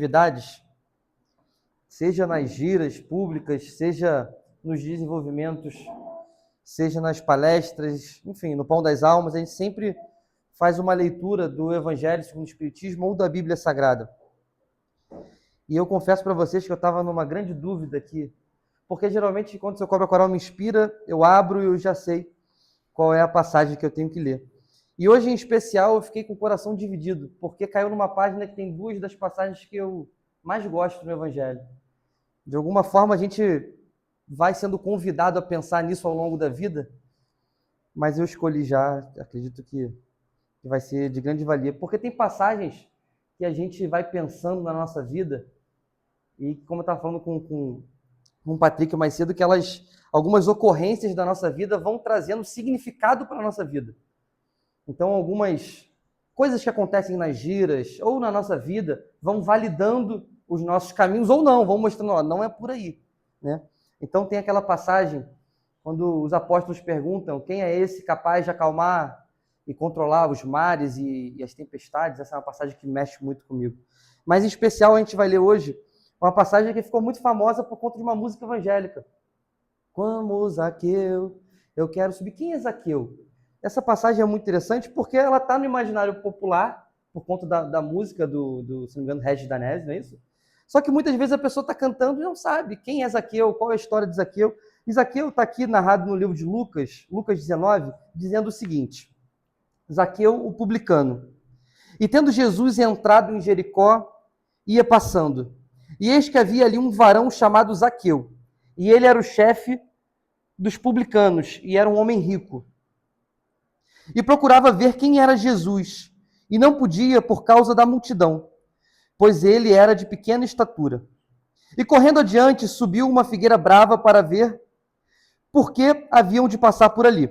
atividades, seja nas giras públicas, seja nos desenvolvimentos, seja nas palestras, enfim, no Pão das Almas, a gente sempre faz uma leitura do Evangelho segundo o Espiritismo ou da Bíblia Sagrada. E eu confesso para vocês que eu estava numa grande dúvida aqui, porque geralmente quando o Cobra Coral me inspira, eu abro e eu já sei qual é a passagem que eu tenho que ler. E hoje, em especial, eu fiquei com o coração dividido, porque caiu numa página que tem duas das passagens que eu mais gosto no Evangelho. De alguma forma, a gente vai sendo convidado a pensar nisso ao longo da vida, mas eu escolhi já, acredito que vai ser de grande valia, porque tem passagens que a gente vai pensando na nossa vida, e como eu estava falando com o Patrick mais cedo, que algumas ocorrências da nossa vida vão trazendo significado para a nossa vida. Então, algumas coisas que acontecem nas giras ou na nossa vida vão validando os nossos caminhos ou não, vão mostrando, ó, não é por aí, né? Então, tem aquela passagem quando os apóstolos perguntam quem é esse capaz de acalmar e controlar os mares e as tempestades. Essa é uma passagem que mexe muito comigo. Mas, em especial, a gente vai ler hoje uma passagem que ficou muito famosa por conta de uma música evangélica. Como Zaqueu, eu quero subir. Quem é Zaqueu? Essa passagem é muito interessante porque ela está no imaginário popular, por conta da música do, se não me engano, Regis Danese, não é isso? Só que muitas vezes a pessoa está cantando e não sabe quem é Zaqueu, qual é a história de Zaqueu. E Zaqueu está aqui narrado no livro de Lucas, Lucas 19, dizendo o seguinte: Zaqueu, o publicano. E tendo Jesus entrado em Jericó, ia passando. E eis que havia ali um varão chamado Zaqueu. E ele era o chefe dos publicanos, e era um homem rico. E procurava ver quem era Jesus, e não podia por causa da multidão, pois ele era de pequena estatura. E correndo adiante, subiu uma figueira brava para ver por que haviam de passar por ali.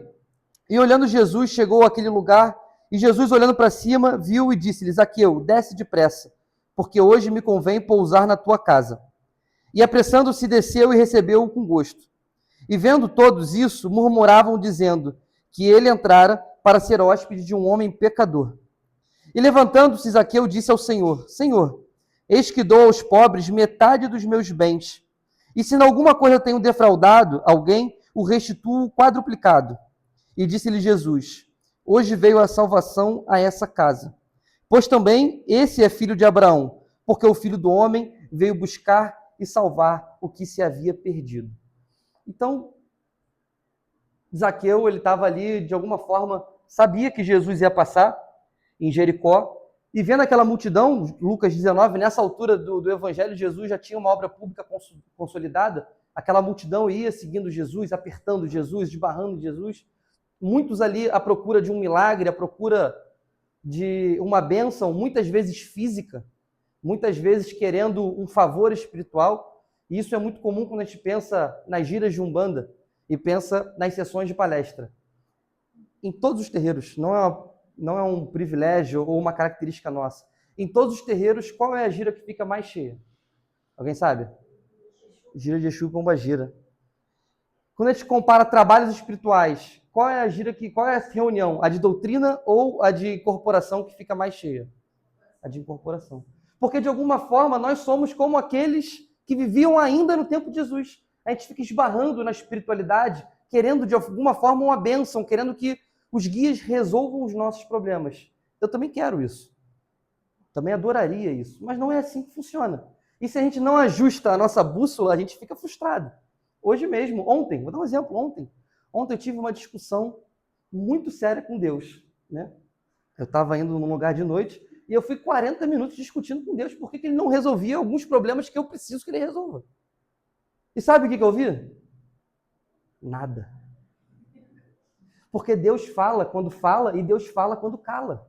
E olhando Jesus, chegou àquele lugar, e Jesus, olhando para cima, viu e disse-lhe: Zaqueu, desce depressa, porque hoje me convém pousar na tua casa. E apressando-se, desceu e recebeu-o com gosto. E vendo todos isso, murmuravam, dizendo que ele entrara para ser hóspede de um homem pecador. E levantando-se, Zaqueu disse ao Senhor: Senhor, eis que dou aos pobres metade dos meus bens. E se em alguma coisa tenho defraudado alguém, o restituo quadruplicado. E disse-lhe Jesus: Hoje veio a salvação a essa casa, pois também esse é filho de Abraão, porque o Filho do Homem veio buscar e salvar o que se havia perdido. Então, Zaqueu, ele estava ali, de alguma forma, sabia que Jesus ia passar em Jericó, e vendo aquela multidão, Lucas 19, nessa altura do Evangelho, Jesus já tinha uma obra pública consolidada, aquela multidão ia seguindo Jesus, apertando Jesus, esbarrando Jesus, muitos ali à procura de um milagre, à procura de uma bênção, muitas vezes física, muitas vezes querendo um favor espiritual, e isso é muito comum quando a gente pensa nas giras de Umbanda e pensa nas sessões de palestra. Em todos os terreiros, não é um privilégio ou uma característica nossa. Em todos os terreiros, qual é a gira que fica mais cheia? Alguém sabe? Gira de Exu e Pombagira. Quando a gente compara trabalhos espirituais, qual é a reunião? A de doutrina ou a de incorporação que fica mais cheia? A de incorporação. Porque, de alguma forma, nós somos como aqueles que viviam ainda no tempo de Jesus. A gente fica esbarrando na espiritualidade, querendo, de alguma forma, uma bênção, querendo que os guias resolvam os nossos problemas. Eu também quero isso. Também adoraria isso. Mas não é assim que funciona. E se a gente não ajusta a nossa bússola, a gente fica frustrado. Hoje mesmo, ontem, vou dar um exemplo, ontem eu tive uma discussão muito séria com Deus, né? Eu estava indo num lugar de noite e eu fui 40 minutos discutindo com Deus por que ele não resolvia alguns problemas que eu preciso que ele resolva. E sabe o que eu vi? Nada. Porque Deus fala e Deus fala quando cala.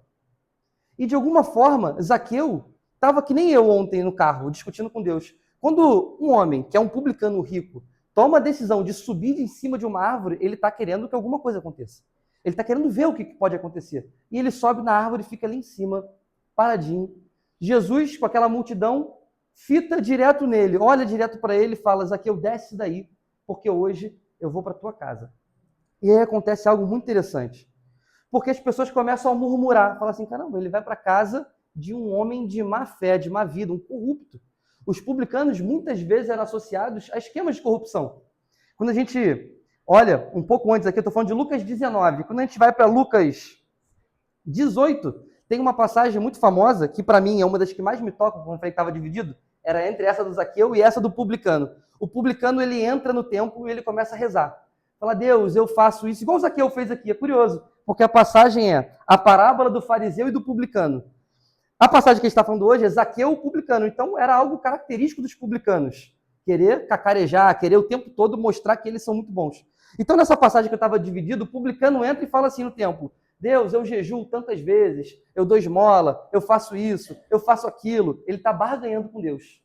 E de alguma forma, Zaqueu estava que nem eu ontem no carro, discutindo com Deus. Quando um homem, que é um publicano rico, toma a decisão de subir em cima de uma árvore, ele está querendo que alguma coisa aconteça. Ele está querendo ver o que pode acontecer. E ele sobe na árvore e fica ali em cima, paradinho. Jesus, com aquela multidão, fita direto nele, olha direto para ele e fala: Zaqueu, desce daí, porque hoje eu vou para a tua casa. E aí acontece algo muito interessante. Porque as pessoas começam a murmurar, falam assim: caramba, ele vai para casa de um homem de má fé, de má vida, um corrupto. Os publicanos muitas vezes eram associados a esquemas de corrupção. Quando a gente olha um pouco antes aqui, eu estou falando de Lucas 19, quando a gente vai para Lucas 18, tem uma passagem muito famosa, que para mim é uma das que mais me tocam, quando eu falei que estava dividido, era entre essa do Zaqueu e essa do publicano. O publicano, ele entra no templo e ele começa a rezar. Fala, Deus, eu faço isso, igual o Zaqueu fez aqui. É curioso, porque a passagem é a parábola do fariseu e do publicano. A passagem que a gente está falando hoje é Zaqueu, o publicano. Então, era algo característico dos publicanos. Querer cacarejar, querer o tempo todo mostrar que eles são muito bons. Então, nessa passagem que eu estava dividido, o publicano entra e fala assim no templo, Deus, eu jejuo tantas vezes, eu dou esmola, eu faço isso, eu faço aquilo. Ele está barganhando com Deus.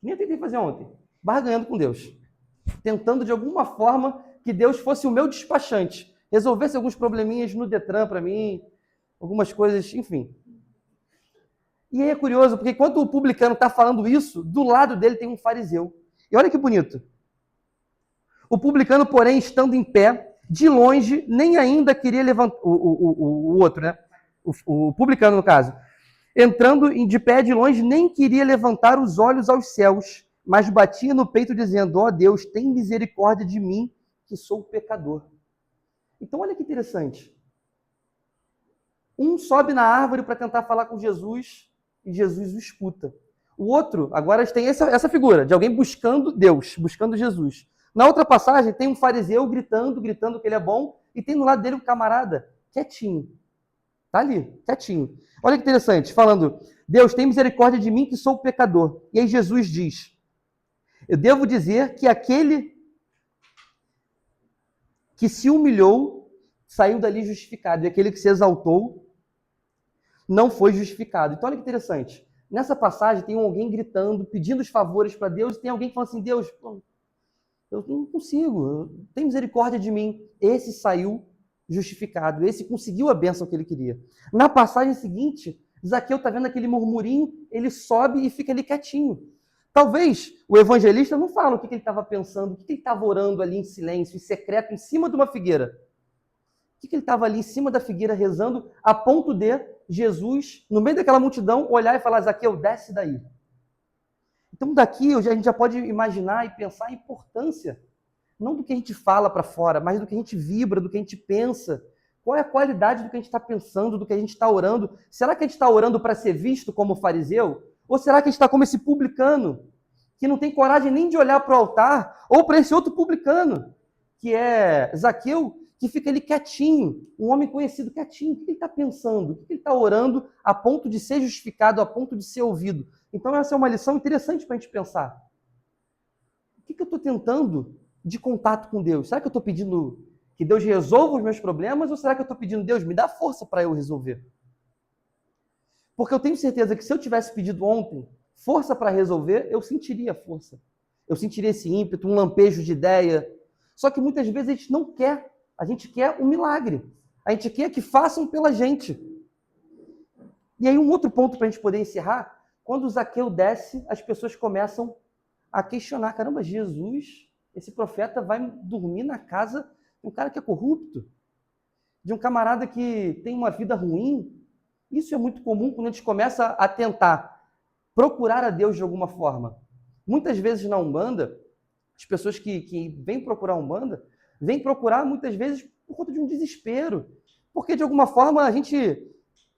Nem eu tentei fazer ontem. Barganhando com Deus. Tentando, de alguma forma, que Deus fosse o meu despachante. Resolvesse alguns probleminhas no Detran para mim, algumas coisas, enfim. E aí é curioso, porque enquanto o publicano está falando isso, do lado dele tem um fariseu. E olha que bonito. O publicano, porém, estando em pé, de longe, nem ainda queria levantar... O outro, né? O publicano, no caso. Entrando de pé de longe, nem queria levantar os olhos aos céus, mas batia no peito dizendo, ó Deus, tem misericórdia de mim, que sou pecador. Então, olha que interessante. Um sobe na árvore para tentar falar com Jesus e Jesus o escuta. O outro, agora tem essa figura de alguém buscando Deus, buscando Jesus. Na outra passagem, tem um fariseu gritando que ele é bom, e tem do lado dele um camarada quietinho. Tá ali, quietinho. Olha que interessante, falando, Deus, tem misericórdia de mim que sou pecador. E aí Jesus diz, eu devo dizer que aquele que se humilhou saiu dali justificado, e aquele que se exaltou não foi justificado. Então olha que interessante. Nessa passagem tem alguém gritando, pedindo os favores para Deus, e tem alguém que fala assim, Deus, eu não consigo, tem misericórdia de mim. Esse saiu justificado, esse conseguiu a bênção que ele queria. Na passagem seguinte, Zaqueu está vendo aquele murmurinho, ele sobe e fica ali quietinho. Talvez o evangelista não fala o que ele estava pensando, o que ele estava orando ali em silêncio, em secreto, em cima de uma figueira. O que ele estava ali em cima da figueira rezando, a ponto de Jesus, no meio daquela multidão, olhar e falar, Zaqueu, desce daí. Então daqui a gente já pode imaginar e pensar a importância, não do que a gente fala para fora, mas do que a gente vibra, do que a gente pensa. Qual é a qualidade do que a gente está pensando, do que a gente está orando? Será que a gente está orando para ser visto como fariseu? Ou será que a gente está como esse publicano, que não tem coragem nem de olhar para o altar, ou para esse outro publicano, que é Zaqueu, que fica ali quietinho, um homem conhecido quietinho. O que ele está pensando? O que ele está orando a ponto de ser justificado, a ponto de ser ouvido? Então essa é uma lição interessante para a gente pensar. O que eu estou tentando de contato com Deus? Será que eu estou pedindo que Deus resolva os meus problemas, ou será que eu estou pedindo, Deus, me dá força para eu resolver? Porque eu tenho certeza que se eu tivesse pedido ontem força para resolver, eu sentiria força. Eu sentiria esse ímpeto, um lampejo de ideia. Só que muitas vezes a gente não quer. A gente quer um milagre. A gente quer que façam pela gente. E aí um outro ponto para a gente poder encerrar, quando o Zaqueu desce, as pessoas começam a questionar, caramba, Jesus, esse profeta vai dormir na casa de um cara que é corrupto, de um camarada que tem uma vida ruim. Isso é muito comum quando a gente começa a tentar procurar a Deus de alguma forma. Muitas vezes na Umbanda, as pessoas que vêm procurar a Umbanda, vêm procurar muitas vezes por conta de um desespero. Porque de alguma forma a gente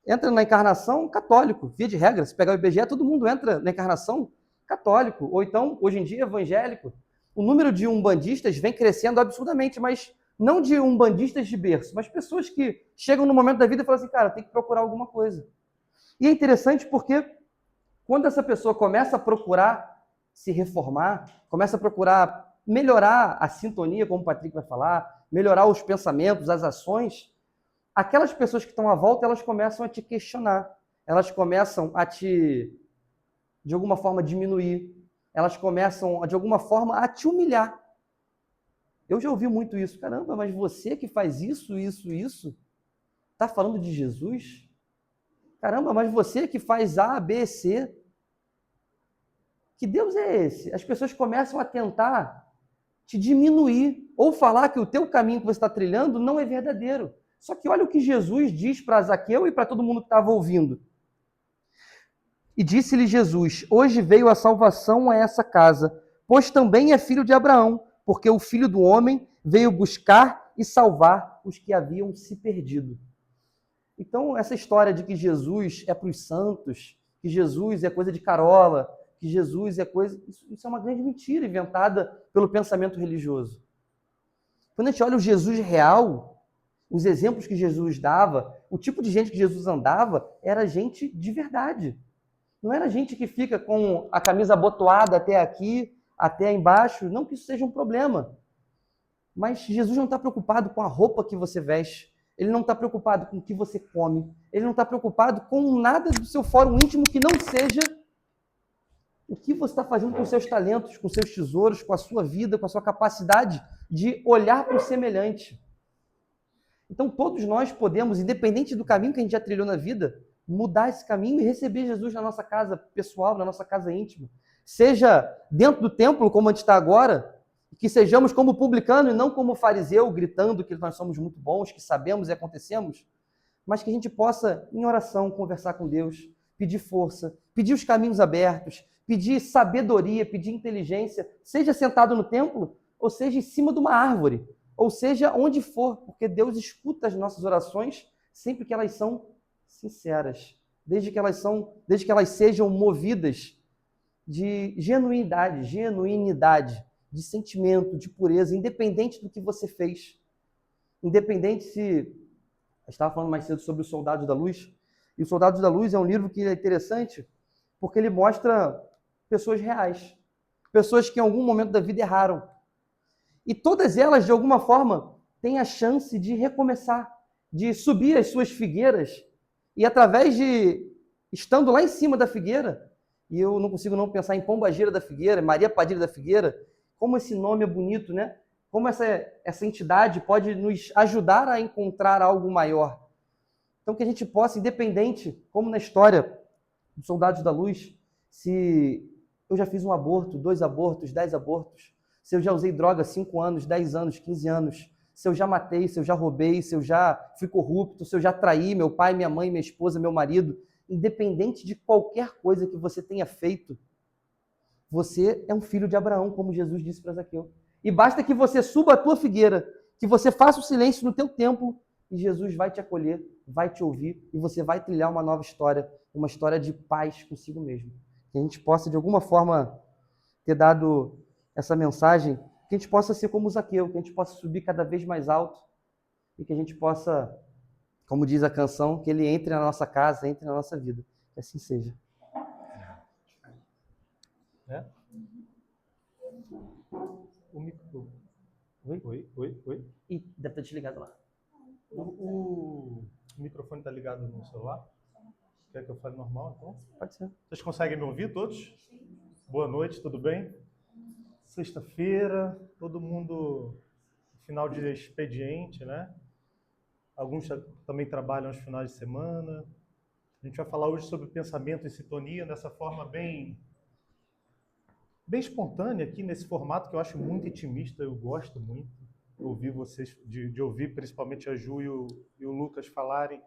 entra na encarnação católico, via de regra. Se pegar o IBGE, todo mundo entra na encarnação católico. Ou então, hoje em dia, evangélico. O número de umbandistas vem crescendo absurdamente, mas não de umbandistas de berço, mas pessoas que chegam no momento da vida e falam assim, cara, tem que procurar alguma coisa. E é interessante porque quando essa pessoa começa a procurar se reformar, começa a procurar melhorar a sintonia, como o Patrick vai falar, melhorar os pensamentos, as ações, aquelas pessoas que estão à volta, elas começam a te questionar, elas começam a te, de alguma forma, diminuir, elas começam, de alguma forma, a te humilhar. Eu já ouvi muito isso. Caramba, mas você que faz isso, está falando de Jesus? Caramba, mas você que faz A, B, C. Que Deus é esse? As pessoas começam a tentar te diminuir ou falar que o teu caminho que você está trilhando não é verdadeiro. Só que olha o que Jesus diz para Zaqueu e para todo mundo que estava ouvindo. E disse-lhe Jesus: hoje veio a salvação a essa casa, pois também é filho de Abraão, porque o Filho do Homem veio buscar e salvar os que haviam se perdido. Então, essa história de que Jesus é para os santos, que Jesus é coisa de carola, que Jesus é coisa... Isso é uma grande mentira inventada pelo pensamento religioso. Quando a gente olha o Jesus real, os exemplos que Jesus dava, o tipo de gente que Jesus andava, era gente de verdade. Não era gente que fica com a camisa abotoada até aqui, até embaixo. Não que isso seja um problema. Mas Jesus não está preocupado com a roupa que você veste. Ele não está preocupado com o que você come. Ele não está preocupado com nada do seu fórum íntimo que não seja o que você está fazendo com os seus talentos, com os seus tesouros, com a sua vida, com a sua capacidade de olhar para o semelhante. Então, todos nós podemos, independente do caminho que a gente já trilhou na vida, mudar esse caminho e receber Jesus na nossa casa pessoal, na nossa casa íntima. Seja dentro do templo, como a gente está agora, que sejamos como publicano e não como fariseu, gritando que nós somos muito bons, que sabemos e acontecemos, mas que a gente possa, em oração, conversar com Deus, pedir força, pedir os caminhos abertos, pedir sabedoria, pedir inteligência, seja sentado no templo, ou seja em cima de uma árvore, ou seja onde for, porque Deus escuta as nossas orações sempre que elas são sinceras, desde que elas sejam movidas de genuinidade, de sentimento, de pureza, independente do que você fez. Independente se... Eu estava falando mais cedo sobre o Soldado da Luz, e o Soldado da Luz é um livro que é interessante porque ele mostra pessoas reais, pessoas que em algum momento da vida erraram. E todas elas, de alguma forma, têm a chance de recomeçar, de subir as suas figueiras e através de, estando lá em cima da figueira, e eu não consigo não pensar em Pombagira da Figueira, Maria Padilha da Figueira, como esse nome é bonito, né? Como essa entidade pode nos ajudar a encontrar algo maior. Então, que a gente possa, independente, como na história dos Soldados da Luz, se eu já fiz um aborto, 2 abortos, 10 abortos, se eu já usei droga 5 anos, 10 anos, 15 anos, se eu já matei, se eu já roubei, se eu já fui corrupto, se eu já traí meu pai, minha mãe, minha esposa, meu marido, independente de qualquer coisa que você tenha feito, você é um filho de Abraão, como Jesus disse para Zaqueu. E basta que você suba a tua figueira, que você faça o silêncio no teu templo, e Jesus vai te acolher, vai te ouvir, e você vai trilhar uma nova história, uma história de paz consigo mesmo. Que a gente possa, de alguma forma, ter dado essa mensagem, que a gente possa ser como Zaqueu, que a gente possa subir cada vez mais alto, e que a gente possa, como diz a canção, que ele entre na nossa casa, entre na nossa vida. Que assim seja. O micro... Oi? Oi? Ih, deve ter desligado lá. O microfone está ligado no celular? Quer que eu fale normal, então? Pode ser. Vocês conseguem me ouvir todos? Boa noite, tudo bem? Sexta-feira, todo mundo final de expediente, né? Alguns também trabalham aos finais de semana. A gente vai falar hoje sobre pensamento em sintonia, dessa forma bem espontânea aqui, nesse formato que eu acho muito intimista, eu gosto muito de ouvir vocês, de ouvir principalmente a Ju e o Lucas falarem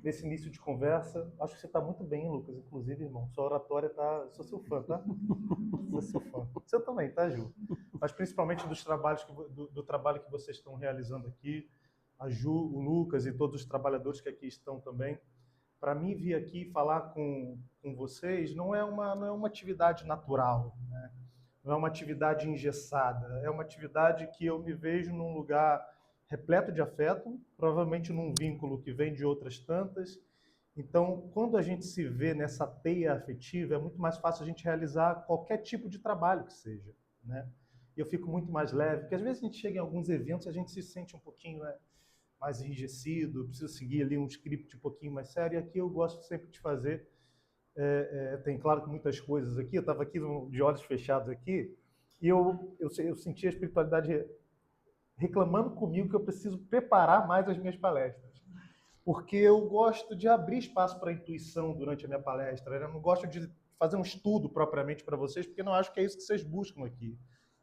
nesse início de conversa. Acho que você está muito bem, Lucas, inclusive, irmão. Sua oratória tá... Sou seu fã, tá? Sou seu fã. Seu também, tá, Ju? Mas principalmente dos trabalhos do trabalho que vocês estão realizando aqui, a Ju, o Lucas e todos os trabalhadores que aqui estão também. Para mim, vir aqui falar com vocês não é uma atividade natural, né? Não é uma atividade engessada. É uma atividade que eu me vejo num lugar repleto de afeto, provavelmente num vínculo que vem de outras tantas. Então, quando a gente se vê nessa teia afetiva, é muito mais fácil a gente realizar qualquer tipo de trabalho que seja, né? E eu fico muito mais leve, porque às vezes a gente chega em alguns eventos e a gente se sente um pouquinho, né, mais enrijecido, precisa seguir ali um script um pouquinho mais sério, e aqui eu gosto sempre de fazer. Tem, claro, que muitas coisas aqui, eu estava aqui de olhos fechados aqui, e eu senti a espiritualidade reclamando comigo que eu preciso preparar mais as minhas palestras, porque eu gosto de abrir espaço para a intuição durante a minha palestra, eu não gosto de fazer um estudo propriamente para vocês, porque não acho que é isso que vocês buscam aqui,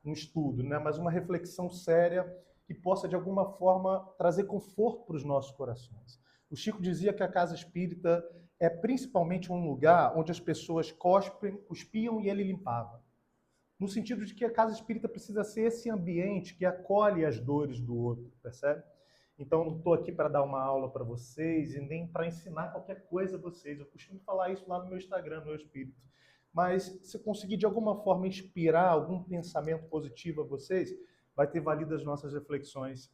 um estudo, né? Mas uma reflexão séria que possa, de alguma forma, trazer conforto para os nossos corações. O Chico dizia que a casa espírita é principalmente um lugar onde as pessoas cuspiam e ele limpava. No sentido de que a casa espírita precisa ser esse ambiente que acolhe as dores do outro, percebe? Então, não estou aqui para dar uma aula para vocês e nem para ensinar qualquer coisa a vocês. Eu costumo falar isso lá no meu Instagram, no meu espírito. Mas se eu conseguir de alguma forma inspirar algum pensamento positivo a vocês, vai ter valido as nossas reflexões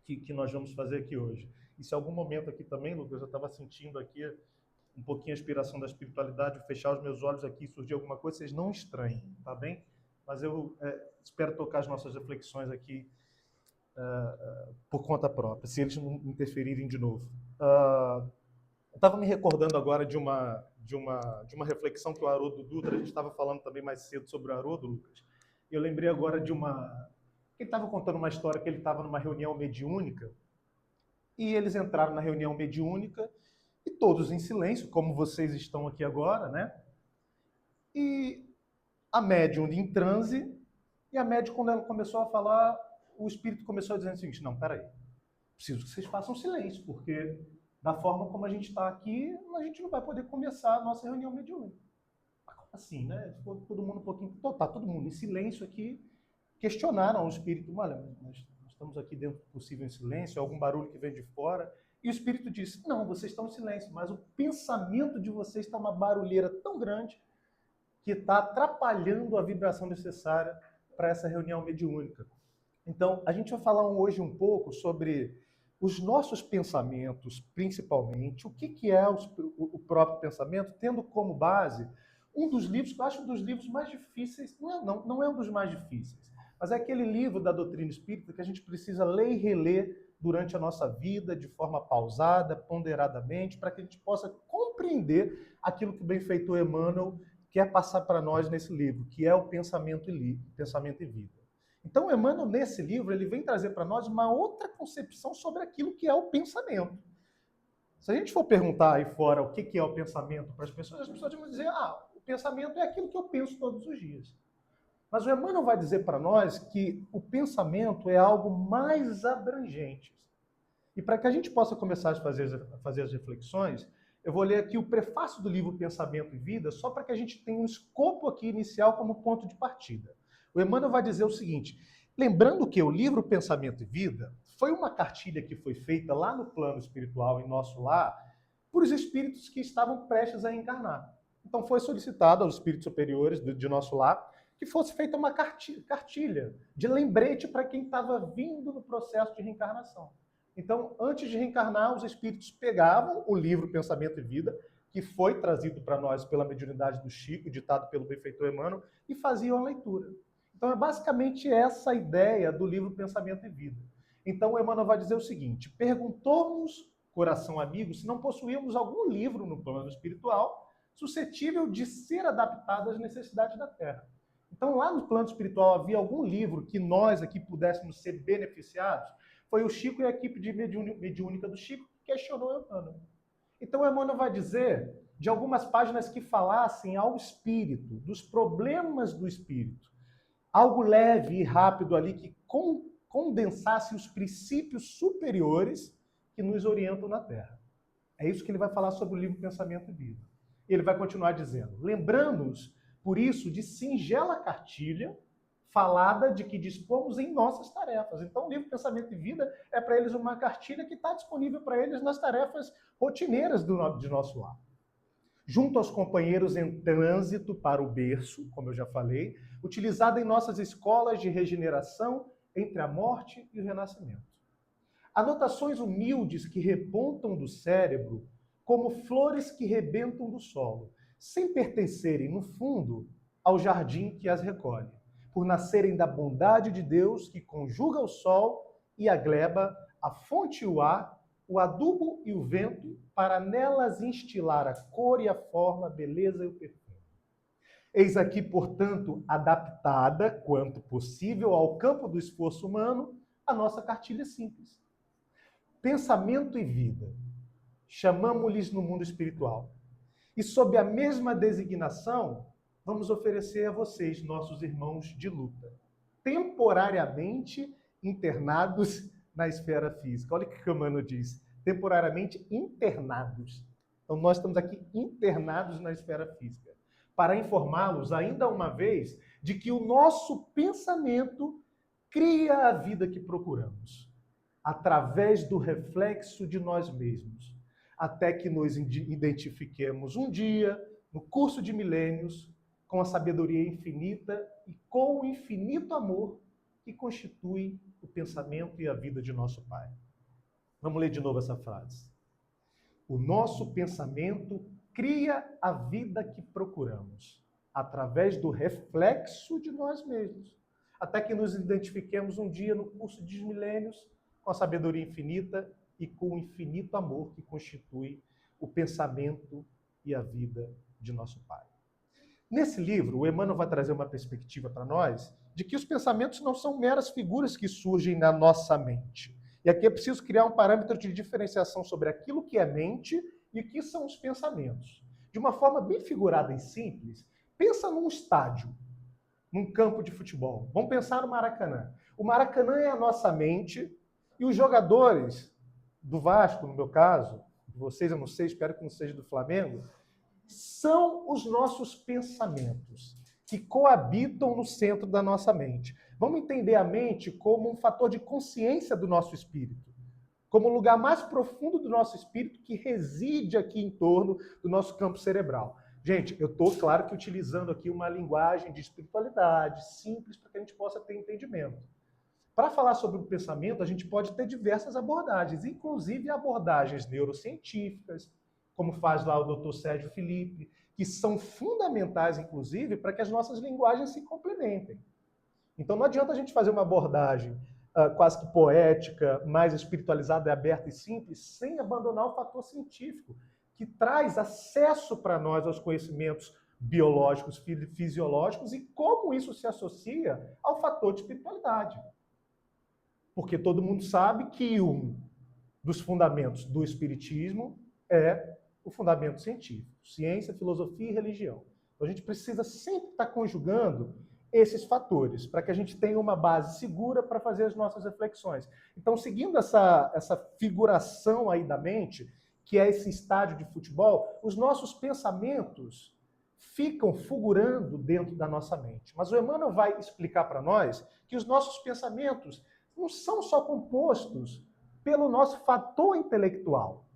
que nós vamos fazer aqui hoje. E se algum momento aqui também, Lucas, eu estava sentindo aqui um pouquinho a inspiração da espiritualidade, eu fechar os meus olhos aqui e surgir alguma coisa, vocês não estranhem, tá bem? Mas eu espero tocar as nossas reflexões aqui por conta própria, se eles não interferirem de novo. Eu estava me recordando agora de uma reflexão que o Haroldo Dutra, a gente estava falando também mais cedo sobre o Haroldo, Lucas, e eu lembrei agora de ele estava contando uma história que ele estava numa reunião mediúnica, e eles entraram na reunião mediúnica, e todos em silêncio, como vocês estão aqui agora, né? E a médium em transe, e a médium, quando ela começou a falar, o espírito começou a dizer o seguinte: não, peraí, preciso que vocês façam silêncio, porque da forma como a gente está aqui, a gente não vai poder começar a nossa reunião mediúnica. Assim, né? Ficou todo mundo um pouquinho... Tá todo mundo em silêncio aqui. Questionaram o espírito: olha, nós estamos aqui dentro do possível em silêncio, algum barulho que vem de fora. E o espírito disse: não, vocês estão em silêncio, mas o pensamento de vocês está uma barulheira tão grande que está atrapalhando a vibração necessária para essa reunião mediúnica. Então, a gente vai falar hoje um pouco sobre os nossos pensamentos, principalmente, o que é o próprio pensamento, tendo como base um dos livros, que eu acho um dos livros mais difíceis, não é um dos mais difíceis, mas é aquele livro da doutrina espírita que a gente precisa ler e reler durante a nossa vida, de forma pausada, ponderadamente, para que a gente possa compreender aquilo que o benfeitor Emmanuel quer passar para nós nesse livro, que é o pensamento e vida. Então, Emmanuel, nesse livro, ele vem trazer para nós uma outra concepção sobre aquilo que é o pensamento. Se a gente for perguntar aí fora o que é o pensamento para as pessoas vão dizer: o pensamento é aquilo que eu penso todos os dias. Mas o Emmanuel vai dizer para nós que o pensamento é algo mais abrangente. E para que a gente possa começar a fazer as reflexões, eu vou ler aqui o prefácio do livro Pensamento e Vida, só para que a gente tenha um escopo aqui inicial como ponto de partida. O Emmanuel vai dizer o seguinte: lembrando que o livro Pensamento e Vida foi uma cartilha que foi feita lá no plano espiritual, em nosso lar, por os espíritos que estavam prestes a encarnar. Então foi solicitado aos espíritos superiores de nosso lar que fosse feita uma cartilha de lembrete para quem estava vindo no processo de reencarnação. Então, antes de reencarnar, os espíritos pegavam o livro Pensamento e Vida, que foi trazido para nós pela mediunidade do Chico, ditado pelo benfeitor Emmanuel, e faziam a leitura. Então, é basicamente essa a ideia do livro Pensamento e Vida. Então, o Emmanuel vai dizer o seguinte: perguntou-nos, coração amigo, se não possuíamos algum livro no plano espiritual suscetível de ser adaptado às necessidades da Terra. Então, lá no plano espiritual havia algum livro que nós aqui pudéssemos ser beneficiados? Foi o Chico e a equipe de mediúnica do Chico que questionou o Emmanuel. Então, o Emmanuel vai dizer de algumas páginas que falassem ao espírito, dos problemas do espírito. Algo leve e rápido ali que condensasse os princípios superiores que nos orientam na Terra. É isso que ele vai falar sobre o livro Pensamento e Vida. Ele vai continuar dizendo: lembrando-nos, por isso, de singela cartilha falada de que dispomos em nossas tarefas. Então, o livro Pensamento e Vida é para eles uma cartilha que está disponível para eles nas tarefas rotineiras de nosso lar. Junto aos companheiros em trânsito para o berço, como eu já falei, utilizada em nossas escolas de regeneração entre a morte e o renascimento. Anotações humildes que repontam do cérebro como flores que rebentam do solo, sem pertencerem, no fundo, ao jardim que as recolhe, por nascerem da bondade de Deus que conjuga o sol e a gleba, a fonte e o ar, o adubo e o vento, para nelas instilar a cor e a forma, a beleza e o perfume. Eis aqui, portanto, adaptada, quanto possível, ao campo do esforço humano, a nossa cartilha simples. Pensamento e vida. Chamamo-lhes no mundo espiritual. E sob a mesma designação, vamos oferecer a vocês, nossos irmãos de luta, temporariamente internados na esfera física. Olha o que o Emmanuel diz: temporariamente internados. Então, nós estamos aqui internados na esfera física para informá-los, ainda uma vez, de que o nosso pensamento cria a vida que procuramos, através do reflexo de nós mesmos, até que nos identifiquemos um dia, no curso de milênios, com a sabedoria infinita e com o infinito amor que constitui o pensamento e a vida de nosso Pai. Vamos ler de novo essa frase. O nosso pensamento cria a vida que procuramos, através do reflexo de nós mesmos, até que nos identifiquemos um dia no curso de milênios com a sabedoria infinita e com o infinito amor que constitui o pensamento e a vida de nosso Pai. Nesse livro, o Emmanuel vai trazer uma perspectiva para nós de que os pensamentos não são meras figuras que surgem na nossa mente. E aqui é preciso criar um parâmetro de diferenciação sobre aquilo que é mente e o que são os pensamentos. De uma forma bem figurada e simples, pensa num estádio, num campo de futebol. Vamos pensar no Maracanã. O Maracanã é a nossa mente e os jogadores do Vasco, no meu caso, de vocês eu não sei, espero que não seja do Flamengo, são os nossos pensamentos que coabitam no centro da nossa mente. Vamos entender a mente como um fator de consciência do nosso espírito, como o lugar mais profundo do nosso espírito que reside aqui em torno do nosso campo cerebral. Gente, eu estou, claro que utilizando aqui uma linguagem de espiritualidade simples para que a gente possa ter entendimento. Para falar sobre o pensamento, a gente pode ter diversas abordagens, inclusive abordagens neurocientíficas, como faz lá o Dr. Sérgio Felipe, que são fundamentais, inclusive, para que as nossas linguagens se complementem. Então não adianta a gente fazer uma abordagem quase que poética, mais espiritualizada, aberta e simples, sem abandonar o fator científico, que traz acesso para nós aos conhecimentos biológicos, fisiológicos e como isso se associa ao fator de espiritualidade. Porque todo mundo sabe que um dos fundamentos do espiritismo é o fundamento científico, ciência, filosofia e religião. Então a gente precisa sempre estar conjugando esses fatores para que a gente tenha uma base segura para fazer as nossas reflexões. Então, seguindo essa figuração aí da mente, que é esse estádio de futebol, os nossos pensamentos ficam fulgurando dentro da nossa mente. Mas o Emmanuel vai explicar para nós que os nossos pensamentos não são só compostos pelo nosso fator intelectual.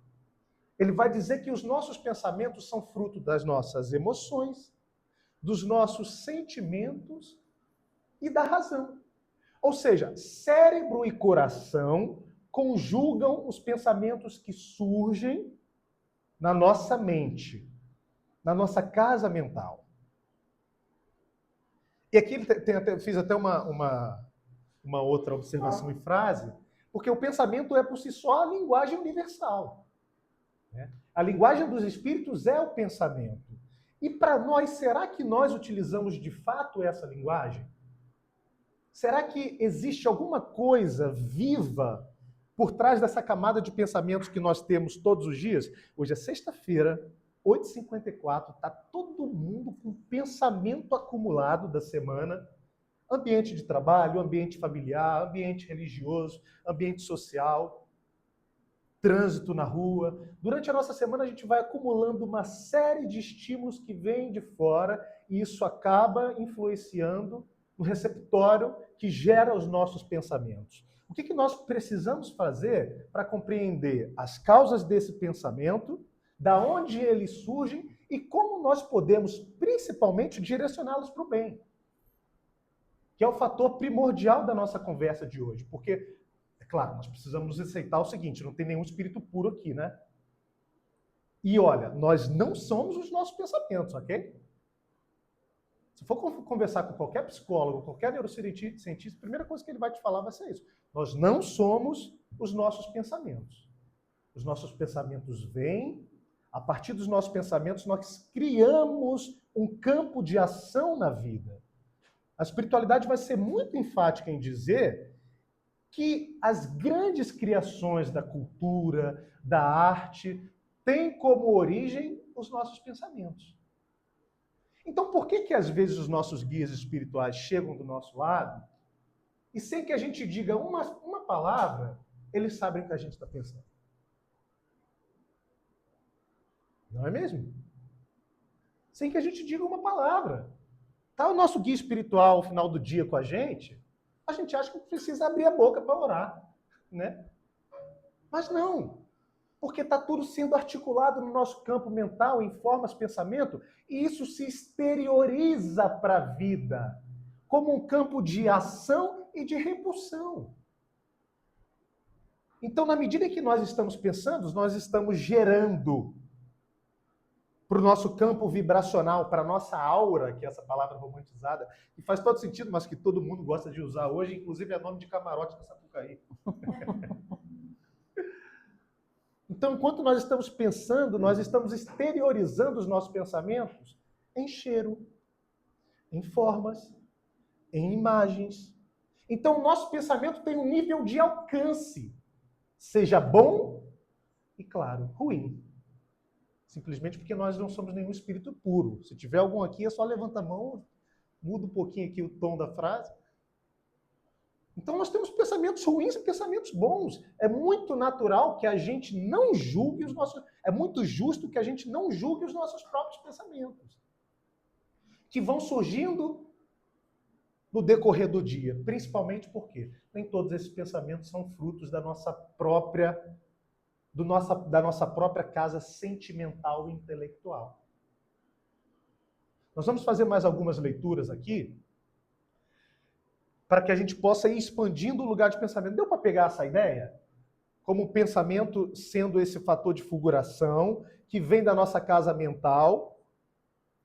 Ele vai dizer que os nossos pensamentos são fruto das nossas emoções, dos nossos sentimentos e da razão. Ou seja, cérebro e coração conjugam os pensamentos que surgem na nossa mente, na nossa casa mental. E aqui fiz até uma outra observação e frase, porque o pensamento é por si só a linguagem universal. A linguagem dos espíritos é o pensamento. E para nós, será que nós utilizamos de fato essa linguagem? Será que existe alguma coisa viva por trás dessa camada de pensamentos que nós temos todos os dias? Hoje é sexta-feira, 8h54, está todo mundo com pensamento acumulado da semana. Ambiente de trabalho, ambiente familiar, ambiente religioso, ambiente social, trânsito na rua. Durante a nossa semana a gente vai acumulando uma série de estímulos que vêm de fora e isso acaba influenciando no receptório que gera os nossos pensamentos. O que nós precisamos fazer para compreender as causas desse pensamento, da onde eles surgem e como nós podemos, principalmente, direcioná-los para o bem? Que é o fator primordial da nossa conversa de hoje, porque claro, nós precisamos aceitar o seguinte, não tem nenhum espírito puro aqui, né? E olha, nós não somos os nossos pensamentos, ok? Se for conversar com qualquer psicólogo, qualquer neurocientista, a primeira coisa que ele vai te falar vai ser isso. Nós não somos os nossos pensamentos. Os nossos pensamentos vêm, a partir dos nossos pensamentos nós criamos um campo de ação na vida. A espiritualidade vai ser muito enfática em dizer que as grandes criações da cultura, da arte, têm como origem os nossos pensamentos. Então, por que às vezes os nossos guias espirituais chegam do nosso lado e sem que a gente diga uma palavra, eles sabem o que a gente está pensando? Não é mesmo? Sem que a gente diga uma palavra. Tá o nosso guia espiritual ao final do dia com a gente acha que precisa abrir a boca para orar, né? Mas não, porque está tudo sendo articulado no nosso campo mental, em formas, pensamento, e isso se exterioriza para a vida, como um campo de ação e de repulsão. Então, na medida em que nós estamos pensando, nós estamos gerando para o nosso campo vibracional, para a nossa aura, que é essa palavra romantizada, que faz todo sentido, mas que todo mundo gosta de usar hoje, inclusive é nome de camarote da Sapucaí. Então, enquanto nós estamos pensando, nós estamos exteriorizando os nossos pensamentos em cheiro, em formas, em imagens. Então, o nosso pensamento tem um nível de alcance, seja bom e, claro, ruim. Simplesmente porque nós não somos nenhum espírito puro. Se tiver algum aqui, é só levanta a mão, muda um pouquinho aqui o tom da frase. Então nós temos pensamentos ruins e pensamentos bons. É muito natural que a gente não julgue os nossos... É muito justo que a gente não julgue os nossos próprios pensamentos. Que vão surgindo no decorrer do dia. Principalmente porque nem todos esses pensamentos são frutos da nossa própria casa sentimental e intelectual. Nós vamos fazer mais algumas leituras aqui para que a gente possa ir expandindo o lugar de pensamento. Deu para pegar essa ideia? Como o pensamento sendo esse fator de fulguração que vem da nossa casa mental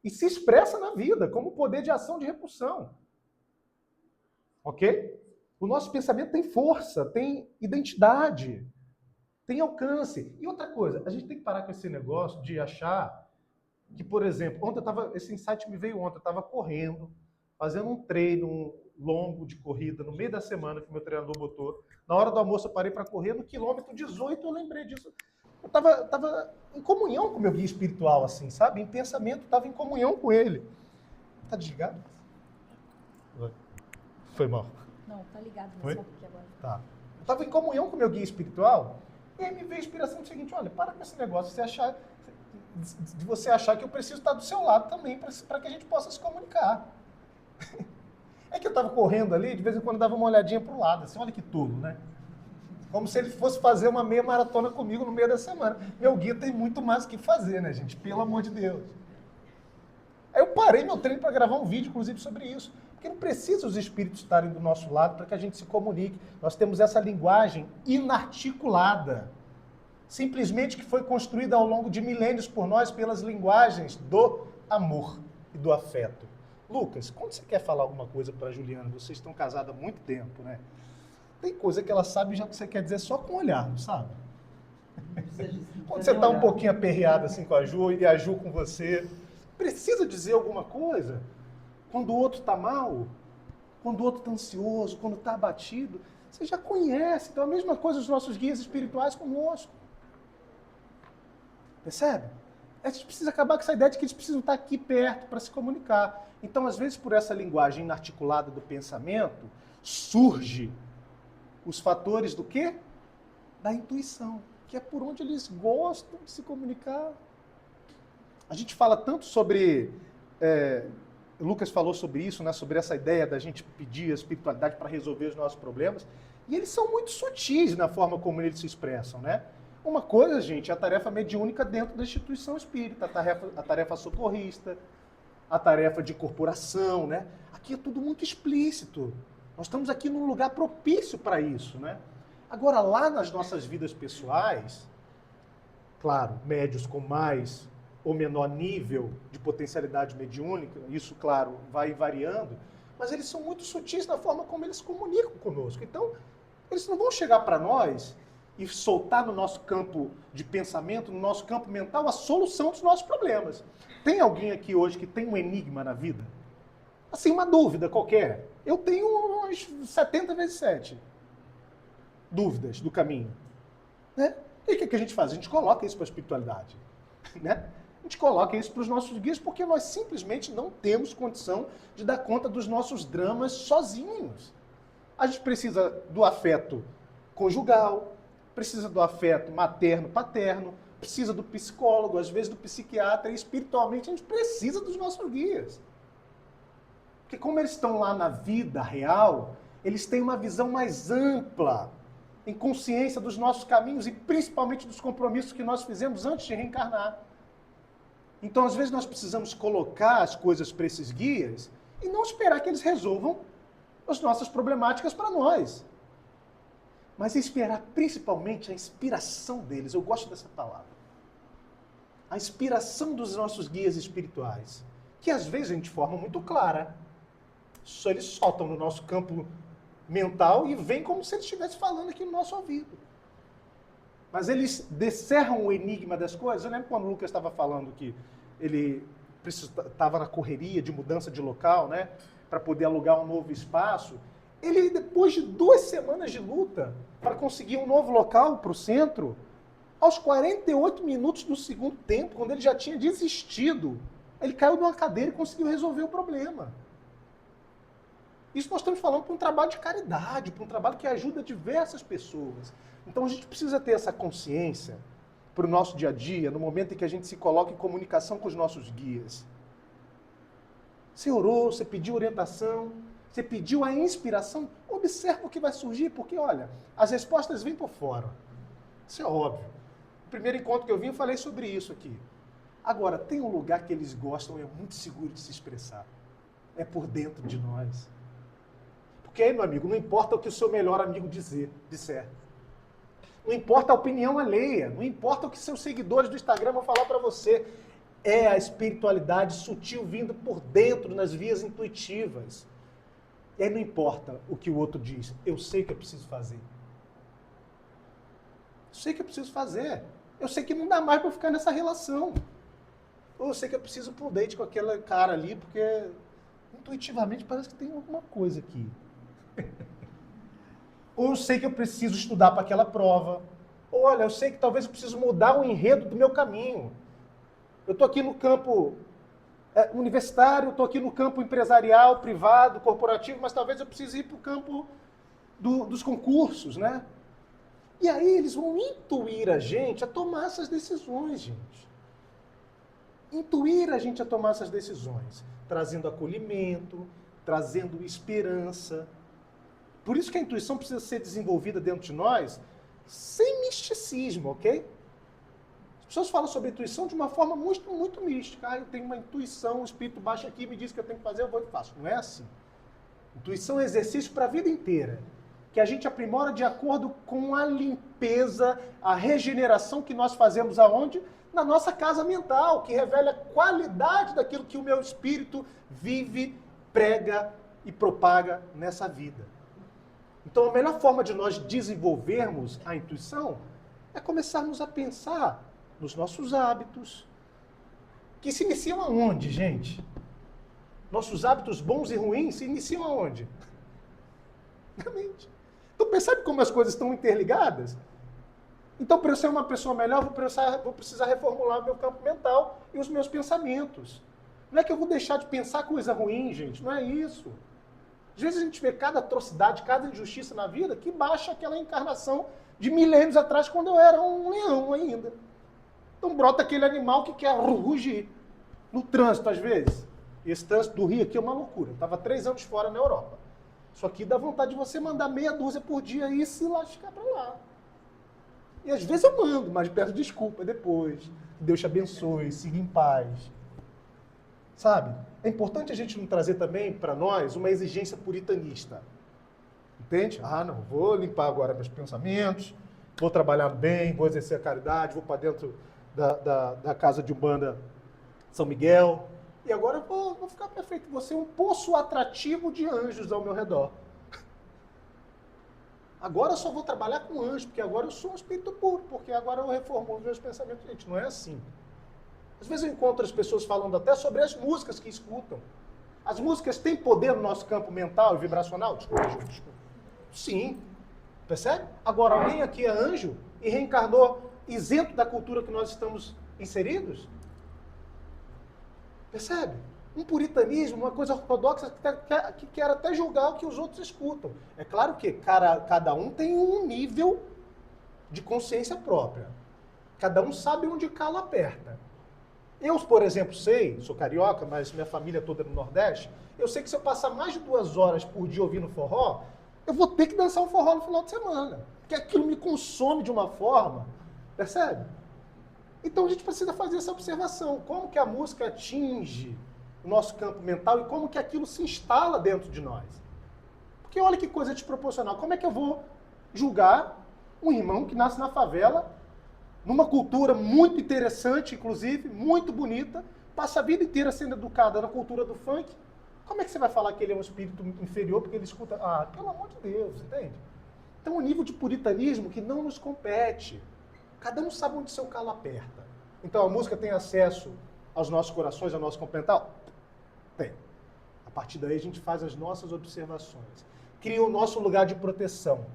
e se expressa na vida como poder de ação de repulsão. Ok? O nosso pensamento tem força, tem identidade, tem alcance. E outra coisa, a gente tem que parar com esse negócio de achar que, por exemplo, esse insight me veio ontem, eu estava correndo, fazendo um treino longo de corrida no meio da semana que meu treinador botou. Na hora do almoço eu parei para correr, no quilômetro 18 eu lembrei disso. Eu estava em comunhão com o meu guia espiritual, assim, sabe? Em pensamento, estava em comunhão com ele. Tá desligado? Foi mal. Não, tá ligado, mas Foi? só porque agora. Tá. Eu estava em comunhão com o meu guia espiritual, e aí me veio a inspiração do seguinte: olha, para com esse negócio de você achar que eu preciso estar do seu lado também para que a gente possa se comunicar. É que eu estava correndo ali, de vez em quando dava uma olhadinha para o lado, assim, olha que tolo, né? Como se ele fosse fazer uma meia maratona comigo no meio da semana. Meu guia tem muito mais o que fazer, né, gente? Pelo amor de Deus. Aí eu parei meu treino para gravar um vídeo, inclusive, sobre isso. Porque não precisa os espíritos estarem do nosso lado para que a gente se comunique. Nós temos essa linguagem inarticulada, simplesmente que foi construída ao longo de milênios por nós pelas linguagens do amor e do afeto. Lucas, quando você quer falar alguma coisa para a Juliana, vocês estão casados há muito tempo, né? Tem coisa que ela sabe já que você quer dizer só com o olhar, não sabe? Quando você está um pouquinho aperreado assim com a Ju e a Ju com você, precisa dizer alguma coisa? Quando o outro está mal, quando o outro está ansioso, quando está abatido, você já conhece. Então a mesma coisa os nossos guias espirituais conosco. Percebe? A gente precisa acabar com essa ideia de que eles precisam estar aqui perto para se comunicar. Então, às vezes, por essa linguagem inarticulada do pensamento, surge os fatores do quê? Da intuição, que é por onde eles gostam de se comunicar. A gente fala tanto sobre... o Lucas falou sobre isso, né? Sobre essa ideia da gente pedir a espiritualidade para resolver os nossos problemas. E eles são muito sutis na forma como eles se expressam, né? Uma coisa, gente, é a tarefa mediúnica dentro da instituição espírita, a tarefa socorrista, a tarefa de corporação, né? Aqui é tudo muito explícito. Nós estamos aqui num lugar propício para isso, né? Agora, lá nas nossas vidas pessoais, claro, médios com mais ou menor nível de potencialidade mediúnica, isso, claro, vai variando, mas eles são muito sutis na forma como eles comunicam conosco. Então, eles não vão chegar para nós e soltar no nosso campo de pensamento, no nosso campo mental, a solução dos nossos problemas. Tem alguém aqui hoje que tem um enigma na vida? Assim, uma dúvida qualquer. Eu tenho umas 70 vezes 7 dúvidas do caminho. Né? E o que a gente faz? A gente coloca isso para a espiritualidade. Né? A gente coloca isso para os nossos guias porque nós simplesmente não temos condição de dar conta dos nossos dramas sozinhos. A gente precisa do afeto conjugal, precisa do afeto materno, paterno, precisa do psicólogo, às vezes do psiquiatra, e espiritualmente a gente precisa dos nossos guias. Porque como eles estão lá na vida real, eles têm uma visão mais ampla, em consciência dos nossos caminhos e principalmente dos compromissos que nós fizemos antes de reencarnar. Então, às vezes, nós precisamos colocar as coisas para esses guias e não esperar que eles resolvam as nossas problemáticas para nós. Mas esperar principalmente a inspiração deles. Eu gosto dessa palavra. A inspiração dos nossos guias espirituais. Que às vezes a gente de forma muito clara. Só eles soltam no nosso campo mental e vem como se eles estivessem falando aqui no nosso ouvido. Mas eles descerram o enigma das coisas. Eu lembro quando o Lucas estava falando que ele estava na correria de mudança de local, né, para poder alugar um novo espaço. Ele, depois de 2 semanas de luta para conseguir um novo local para o centro, aos 48 minutos do segundo tempo, quando ele já tinha desistido, ele caiu de uma cadeira e conseguiu resolver o problema. Isso nós estamos falando para um trabalho de caridade, para um trabalho que ajuda diversas pessoas. Então a gente precisa ter essa consciência para o nosso dia a dia, no momento em que a gente se coloca em comunicação com os nossos guias. Você orou, você pediu orientação, você pediu a inspiração, observa o que vai surgir, porque olha, as respostas vêm por fora. Isso é óbvio. No primeiro encontro que eu vim, eu falei sobre isso aqui. Agora, tem um lugar que eles gostam e é muito seguro de se expressar. É por dentro de nós. Porque aí, meu amigo, não importa o que o seu melhor amigo disser. Não importa a opinião alheia. Não importa o que seus seguidores do Instagram vão falar para você. É a espiritualidade sutil vindo por dentro, nas vias intuitivas. E aí não importa o que o outro diz. Eu sei o que eu preciso fazer. Eu sei o que eu preciso fazer. Eu sei que não dá mais para ficar nessa relação. Ou eu sei que eu preciso ir para um date com aquele cara ali, porque intuitivamente parece que tem alguma coisa aqui. Ou eu sei que eu preciso estudar para aquela prova. Ou olha, eu sei que talvez eu preciso mudar o enredo do meu caminho. Eu estou aqui no campo universitário, estou aqui no campo empresarial, privado, corporativo, mas talvez eu precise ir para o campo dos concursos, né? E aí eles vão intuir a gente a tomar essas decisões, gente. Intuir a gente a tomar essas decisões, trazendo acolhimento, trazendo esperança. Por isso que a intuição precisa ser desenvolvida dentro de nós sem misticismo, ok? As pessoas falam sobre intuição de uma forma muito, muito mística. Ah, eu tenho uma intuição, o espírito baixa aqui e me diz que eu tenho que fazer, eu vou e faço. Não é assim. Intuição é exercício para a vida inteira, que a gente aprimora de acordo com a limpeza, a regeneração que nós fazemos aonde? Na nossa casa mental, que revela a qualidade daquilo que o meu espírito vive, prega e propaga nessa vida. Então, a melhor forma de nós desenvolvermos a intuição é começarmos a pensar nos nossos hábitos, que se iniciam aonde, gente? Nossos hábitos bons e ruins se iniciam aonde? Na mente. Então, percebe como as coisas estão interligadas? Então, para eu ser uma pessoa melhor, vou precisar reformular o meu campo mental e os meus pensamentos. Não é que eu vou deixar de pensar coisa ruim, gente. Não é isso. Às vezes a gente vê cada atrocidade, cada injustiça na vida que baixa aquela encarnação de milênios atrás, quando eu era um leão ainda. Então brota aquele animal que quer rugir. No trânsito, às vezes. E esse trânsito do Rio aqui é uma loucura. Eu estava 3 anos fora na Europa. Isso aqui dá vontade de você mandar meia dúzia por dia e se lascar para lá. E às vezes eu mando, mas peço desculpa depois. Deus te abençoe, siga em paz. Sabe? É importante a gente não trazer também para nós uma exigência puritanista. Entende? Ah, não, vou limpar agora meus pensamentos, vou trabalhar bem, vou exercer a caridade, vou para dentro da casa de Umbanda São Miguel. E agora eu vou ficar perfeito. Vou ser um poço atrativo de anjos ao meu redor. Agora eu só vou trabalhar com anjos, porque agora eu sou um espírito puro, porque agora eu reformulo meus pensamentos. Gente, não é assim. Às vezes eu encontro as pessoas falando até sobre as músicas que escutam. As músicas têm poder no nosso campo mental e vibracional? Desculpa. Sim. Percebe? Agora, alguém aqui é anjo e reencarnou isento da cultura que nós estamos inseridos? Percebe? Um puritanismo, uma coisa ortodoxa que quer até julgar o que os outros escutam. É claro que cada um tem um nível de consciência própria. Cada um sabe onde o calo aperta. Eu, por exemplo, sou carioca, mas minha família toda é no Nordeste, eu sei que se eu passar mais de 2 horas por dia ouvindo forró, eu vou ter que dançar um forró no final de semana. Porque aquilo me consome de uma forma, percebe? Então a gente precisa fazer essa observação. Como que a música atinge o nosso campo mental e como que aquilo se instala dentro de nós. Porque olha que coisa desproporcional. Como é que eu vou julgar um irmão que nasce na favela, numa cultura muito interessante, inclusive, muito bonita, passa a vida inteira sendo educada na cultura do funk? Como é que você vai falar que ele é um espírito inferior porque ele escuta... Ah, pelo amor de Deus, entende? Então, um nível de puritanismo que não nos compete. Cada um sabe onde seu calo aperta. Então, a música tem acesso aos nossos corações, ao nosso campo mental? Tem. A partir daí, a gente faz as nossas observações. Cria o nosso lugar de proteção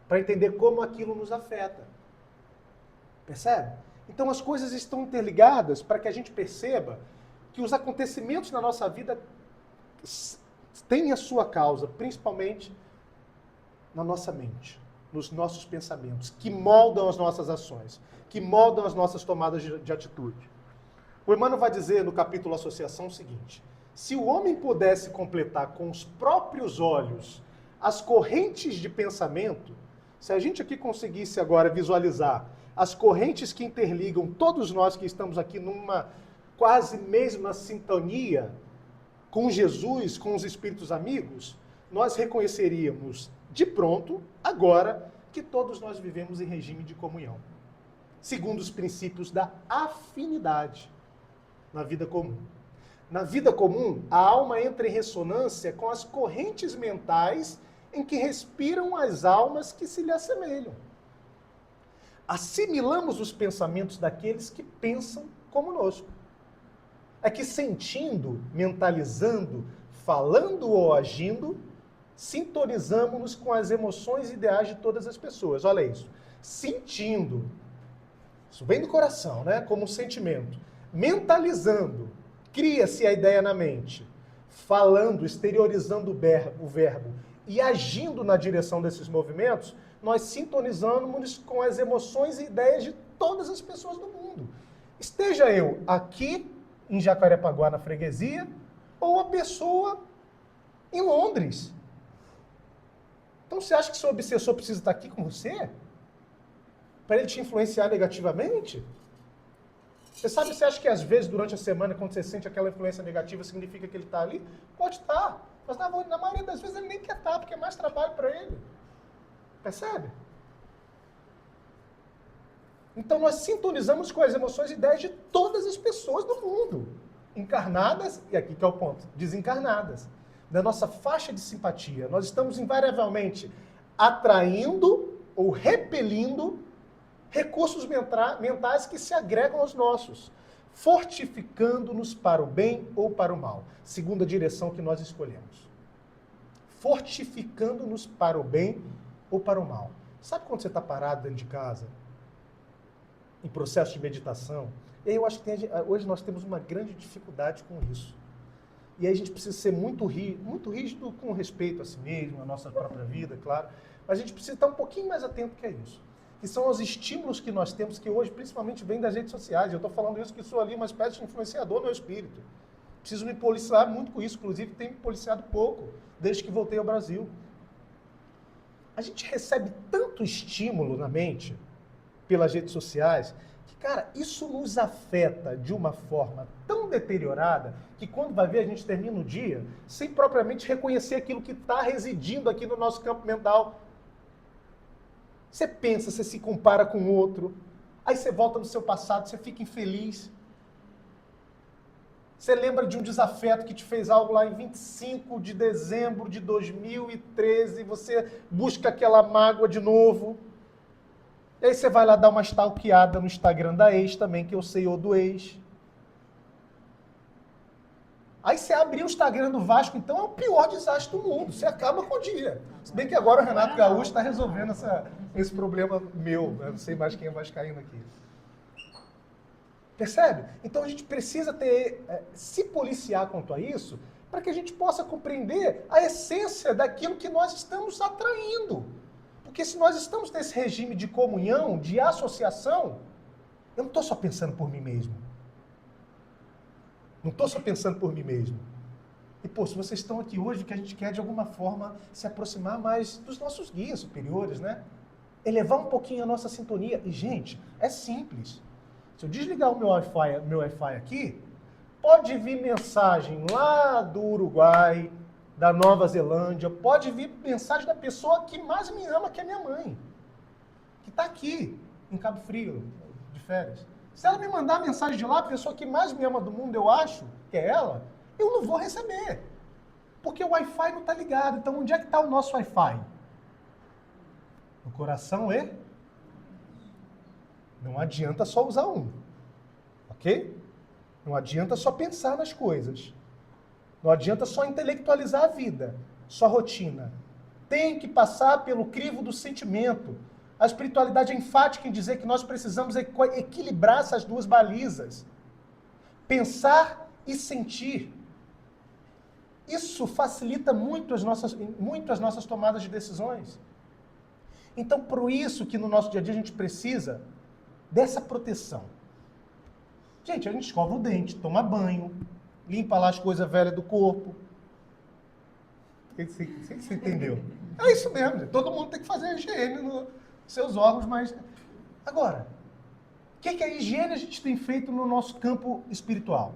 para entender como aquilo nos afeta. Percebe? Então, as coisas estão interligadas para que a gente perceba que os acontecimentos na nossa vida têm a sua causa, principalmente na nossa mente, nos nossos pensamentos, que moldam as nossas ações, que moldam as nossas tomadas de atitude. O Emmanuel vai dizer no capítulo Associação o seguinte: se o homem pudesse completar com os próprios olhos as correntes de pensamento, se a gente aqui conseguisse agora visualizar as correntes que interligam todos nós que estamos aqui numa quase mesma sintonia com Jesus, com os espíritos amigos, nós reconheceríamos de pronto, agora, que todos nós vivemos em regime de comunhão, segundo os princípios da afinidade na vida comum. Na vida comum, a alma entra em ressonância com as correntes mentais em que respiram as almas que se lhe assemelham. Assimilamos os pensamentos daqueles que pensam conosco. É que sentindo, mentalizando, falando ou agindo, sintonizamos-nos com as emoções ideais de todas as pessoas. Olha isso. Sentindo. Isso vem do coração, né? Como um sentimento. Mentalizando. Cria-se a ideia na mente. Falando, exteriorizando o verbo e agindo na direção desses movimentos, nós sintonizamos com as emoções e ideias de todas as pessoas do mundo. Esteja eu aqui em Jacarepaguá, na freguesia, ou a pessoa em Londres. Então você acha que seu obsessor precisa estar aqui com você? Para ele te influenciar negativamente? Você acha que às vezes, durante a semana, quando você sente aquela influência negativa, significa que ele está ali? Pode estar. Mas na maioria das vezes ele nem quer estar, porque é mais trabalho para ele. Percebe? Então nós sintonizamos com as emoções e ideias de todas as pessoas do mundo. Encarnadas, e aqui que é o ponto, desencarnadas. Da nossa faixa de simpatia. Nós estamos invariavelmente atraindo ou repelindo recursos mentais que se agregam aos nossos, fortificando-nos para o bem ou para o mal, segundo a direção que nós escolhemos. Fortificando-nos para o bem ou para o mal. Sabe quando você está parado dentro de casa, em processo de meditação? E aí eu acho que hoje nós temos uma grande dificuldade com isso. E aí a gente precisa ser muito rígido com respeito a si mesmo, a nossa própria vida, claro. Mas a gente precisa estar um pouquinho mais atento que é isso. Que são os estímulos que nós temos, que hoje principalmente vêm das redes sociais. Eu estou falando isso que sou ali uma espécie de influenciador no meu espírito. Preciso me policiar muito com isso. Inclusive, tenho me policiado pouco, desde que voltei ao Brasil. A gente recebe tanto estímulo na mente, pelas redes sociais, que, cara, isso nos afeta de uma forma tão deteriorada que quando vai ver a gente termina o dia sem propriamente reconhecer aquilo que está residindo aqui no nosso campo mental. Você pensa, você se compara com o outro, aí você volta no seu passado, você fica infeliz. Você lembra de um desafeto que te fez algo lá em 25 de dezembro de 2013, você busca aquela mágoa de novo. E aí você vai lá dar uma stalkeada no Instagram da ex também, que eu sei ou do ex. Aí você abre o Instagram do Vasco, então é o pior desastre do mundo. Você acaba com o dia. Se bem que agora o Renato Gaúcho está resolvendo esse problema meu. Eu não sei mais quem é vascaíno aqui. Percebe? Então a gente precisa se policiar quanto a isso, para que a gente possa compreender a essência daquilo que nós estamos atraindo. Porque se nós estamos nesse regime de comunhão, de associação, Eu não estou só pensando por mim mesmo. Não estou só pensando por mim mesmo. E, pô, se vocês estão aqui hoje, o que a gente quer, de alguma forma, se aproximar mais dos nossos guias superiores, né? Elevar um pouquinho a nossa sintonia. E, gente, é simples. Se eu desligar o meu Wi-Fi aqui, pode vir mensagem lá do Uruguai, da Nova Zelândia, pode vir mensagem da pessoa que mais me ama, que é minha mãe, que está aqui, em Cabo Frio, de férias. Se ela me mandar a mensagem de lá, a pessoa que mais me ama do mundo, eu acho, que é ela, eu não vou receber. Porque o Wi-Fi não está ligado. Então, onde é que está o nosso Wi-Fi? No coração e... Não adianta só usar um. Ok? Não adianta só pensar nas coisas. Não adianta só intelectualizar a vida, só rotina. Tem que passar pelo crivo do sentimento. A espiritualidade é enfática em dizer que nós precisamos equilibrar essas duas balizas. Pensar e sentir. Isso facilita muito as nossas tomadas de decisões. Então, por isso que no nosso dia a dia a gente precisa dessa proteção. Gente, a gente escova o dente, toma banho, limpa lá as coisas velhas do corpo. Você entendeu? É isso mesmo. Todo mundo tem que fazer a higiene nos seus órgãos, mas... Agora, o que a higiene a gente tem feito no nosso campo espiritual?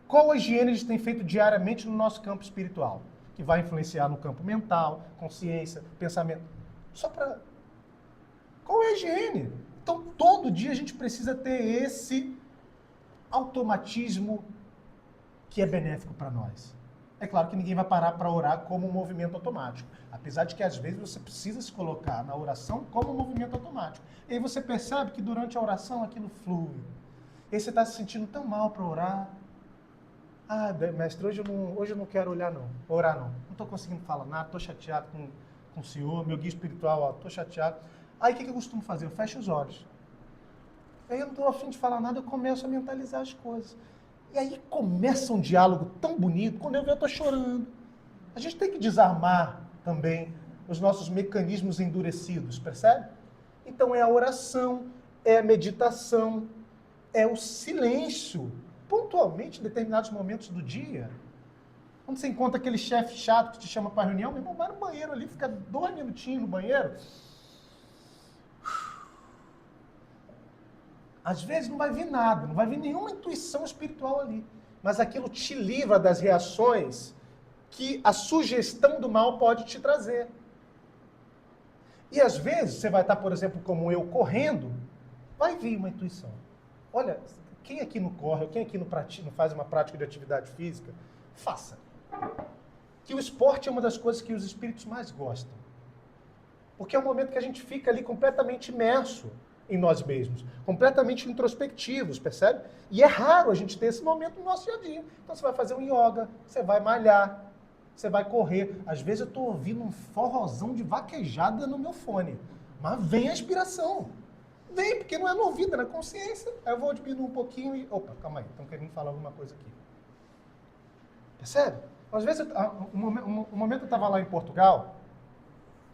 Qual a higiene a gente tem feito diariamente no nosso campo espiritual? Que vai influenciar no campo mental, consciência, pensamento. Só para... Qual é a higiene? Então, todo dia a gente precisa ter esse automatismo que é benéfico para nós. É claro que ninguém vai parar para orar como um movimento automático. Apesar de que, às vezes, você precisa se colocar na oração como um movimento automático. E aí você percebe que durante a oração aquilo flui. E aí você está se sentindo tão mal para orar. Ah, mestre, hoje eu não quero orar não. Não estou conseguindo falar nada, estou chateado com o senhor, meu guia espiritual, estou chateado. Aí o que eu costumo fazer? Eu fecho os olhos. Aí eu não estou a fim de falar nada, eu começo a mentalizar as coisas. E aí começa um diálogo tão bonito, quando eu vejo eu estou chorando. A gente tem que desarmar também os nossos mecanismos endurecidos, percebe? Então é a oração, é a meditação, é o silêncio, pontualmente em determinados momentos do dia. Quando você encontra aquele chefe chato que te chama para reunião, meu irmão, vai no banheiro ali, fica 2 minutinhos no banheiro. Às vezes não vai vir nada, não vai vir nenhuma intuição espiritual ali. Mas aquilo te livra das reações que a sugestão do mal pode te trazer. E às vezes você vai estar, por exemplo, como eu, correndo, vai vir uma intuição. Olha, quem aqui não corre, quem aqui não faz uma prática de atividade física, faça. Que o esporte é uma das coisas que os espíritos mais gostam. Porque é um momento que a gente fica ali completamente imerso em nós mesmos, completamente introspectivos, percebe? E é raro a gente ter esse momento no nosso dia a dia. Então você vai fazer um yoga, você vai malhar, você vai correr. Às vezes eu estou ouvindo um forrozão de vaquejada no meu fone, mas vem a inspiração. Vem, porque não é no ouvido, é na consciência. Aí eu vou diminuir um pouquinho e... Opa, calma aí, estão querendo falar alguma coisa aqui. Percebe? Às vezes, um momento eu estava lá em Portugal,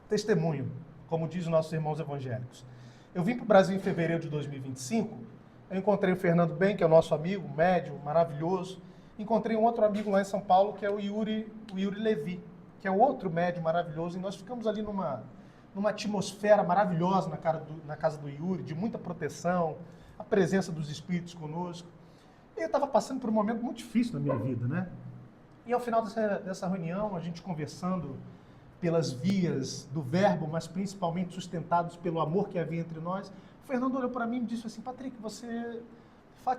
testemunho, como diz os nossos irmãos evangélicos. Eu vim para o Brasil em fevereiro de 2025, eu encontrei o Fernando Ben, que é o nosso amigo, médium, maravilhoso. Encontrei um outro amigo lá em São Paulo, que é o Yuri Levi, que é outro médium maravilhoso, e nós ficamos ali numa atmosfera maravilhosa na casa do Yuri, de muita proteção, a presença dos espíritos conosco. E eu estava passando por um momento muito difícil na minha vida, né? E ao final dessa reunião, a gente conversando pelas vias do verbo, mas principalmente sustentados pelo amor que havia entre nós, o Fernando olhou para mim e me disse assim: Patrick,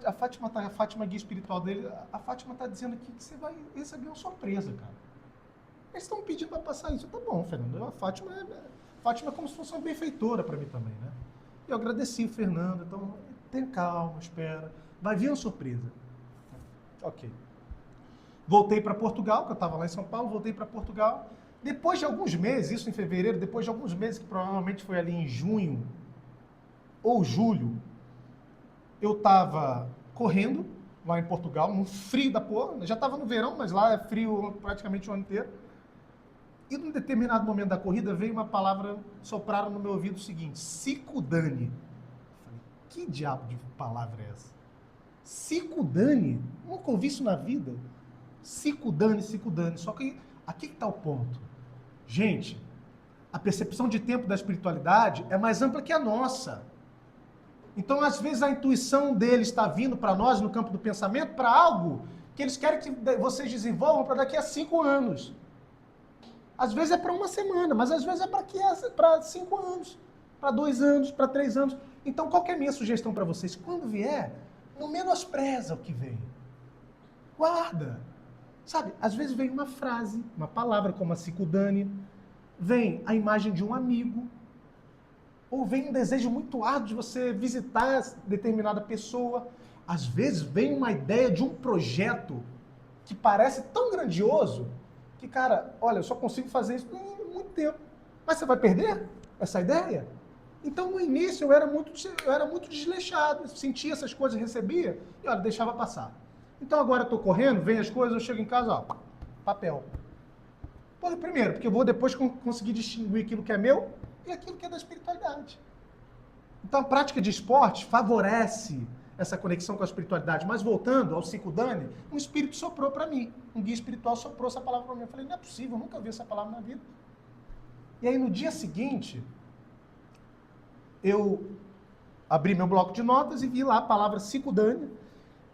a Fátima, guia espiritual dele, a Fátima está dizendo aqui que você vai receber uma surpresa, cara. Eles estão pedindo para passar isso. Tá bom, Fernando, a Fátima é como se fosse uma benfeitora para mim também, né? E eu agradeci o Fernando, então tenha calma, espera, vai vir uma surpresa. Ok. Voltei para Portugal, que eu estava lá em São Paulo, voltei para Portugal. Depois de alguns meses, isso em fevereiro, depois de alguns meses, que provavelmente foi ali em junho ou julho, eu estava correndo lá em Portugal, no frio da porra, já estava no verão, mas lá é frio praticamente o ano inteiro. E num determinado momento da corrida veio uma palavra, sopraram no meu ouvido o seguinte: Sicudane. Falei, Que diabo de palavra é essa? Sikudani? Nunca ouvi isso na vida. Sikudani. Só que aqui que está o ponto. Gente, a percepção de tempo da espiritualidade é mais ampla que a nossa. Então, às vezes, a intuição deles está vindo para nós, no campo do pensamento, para algo que eles querem que vocês desenvolvam para daqui a 5 anos. Às vezes é para uma semana, mas às vezes é para 5 anos, para 2 anos, para 3 anos. Então, qual que é a minha sugestão para vocês? Quando vier, não menospreza o que vem. Guarda. Sabe, às vezes vem uma frase, uma palavra como a Sikudani, vem a imagem de um amigo, ou vem um desejo muito árduo de você visitar determinada pessoa. Às vezes vem uma ideia de um projeto que parece tão grandioso que, cara, olha, eu só consigo fazer isso em muito tempo. Mas você vai perder essa ideia? Então, no início, eu era muito desleixado, sentia essas coisas, recebia e, olha, deixava passar. Então, agora eu estou correndo, vem as coisas, eu chego em casa, ó, papel. Primeiro, porque eu vou depois conseguir distinguir aquilo que é meu e aquilo que é da espiritualidade. Então, a prática de esporte favorece essa conexão com a espiritualidade. Mas, voltando ao Sikudani, um espírito soprou para mim. Um guia espiritual soprou essa palavra para mim. Eu falei, não é possível, eu nunca vi essa palavra na vida. E aí, no dia seguinte, eu abri meu bloco de notas e vi lá a palavra Sikudani.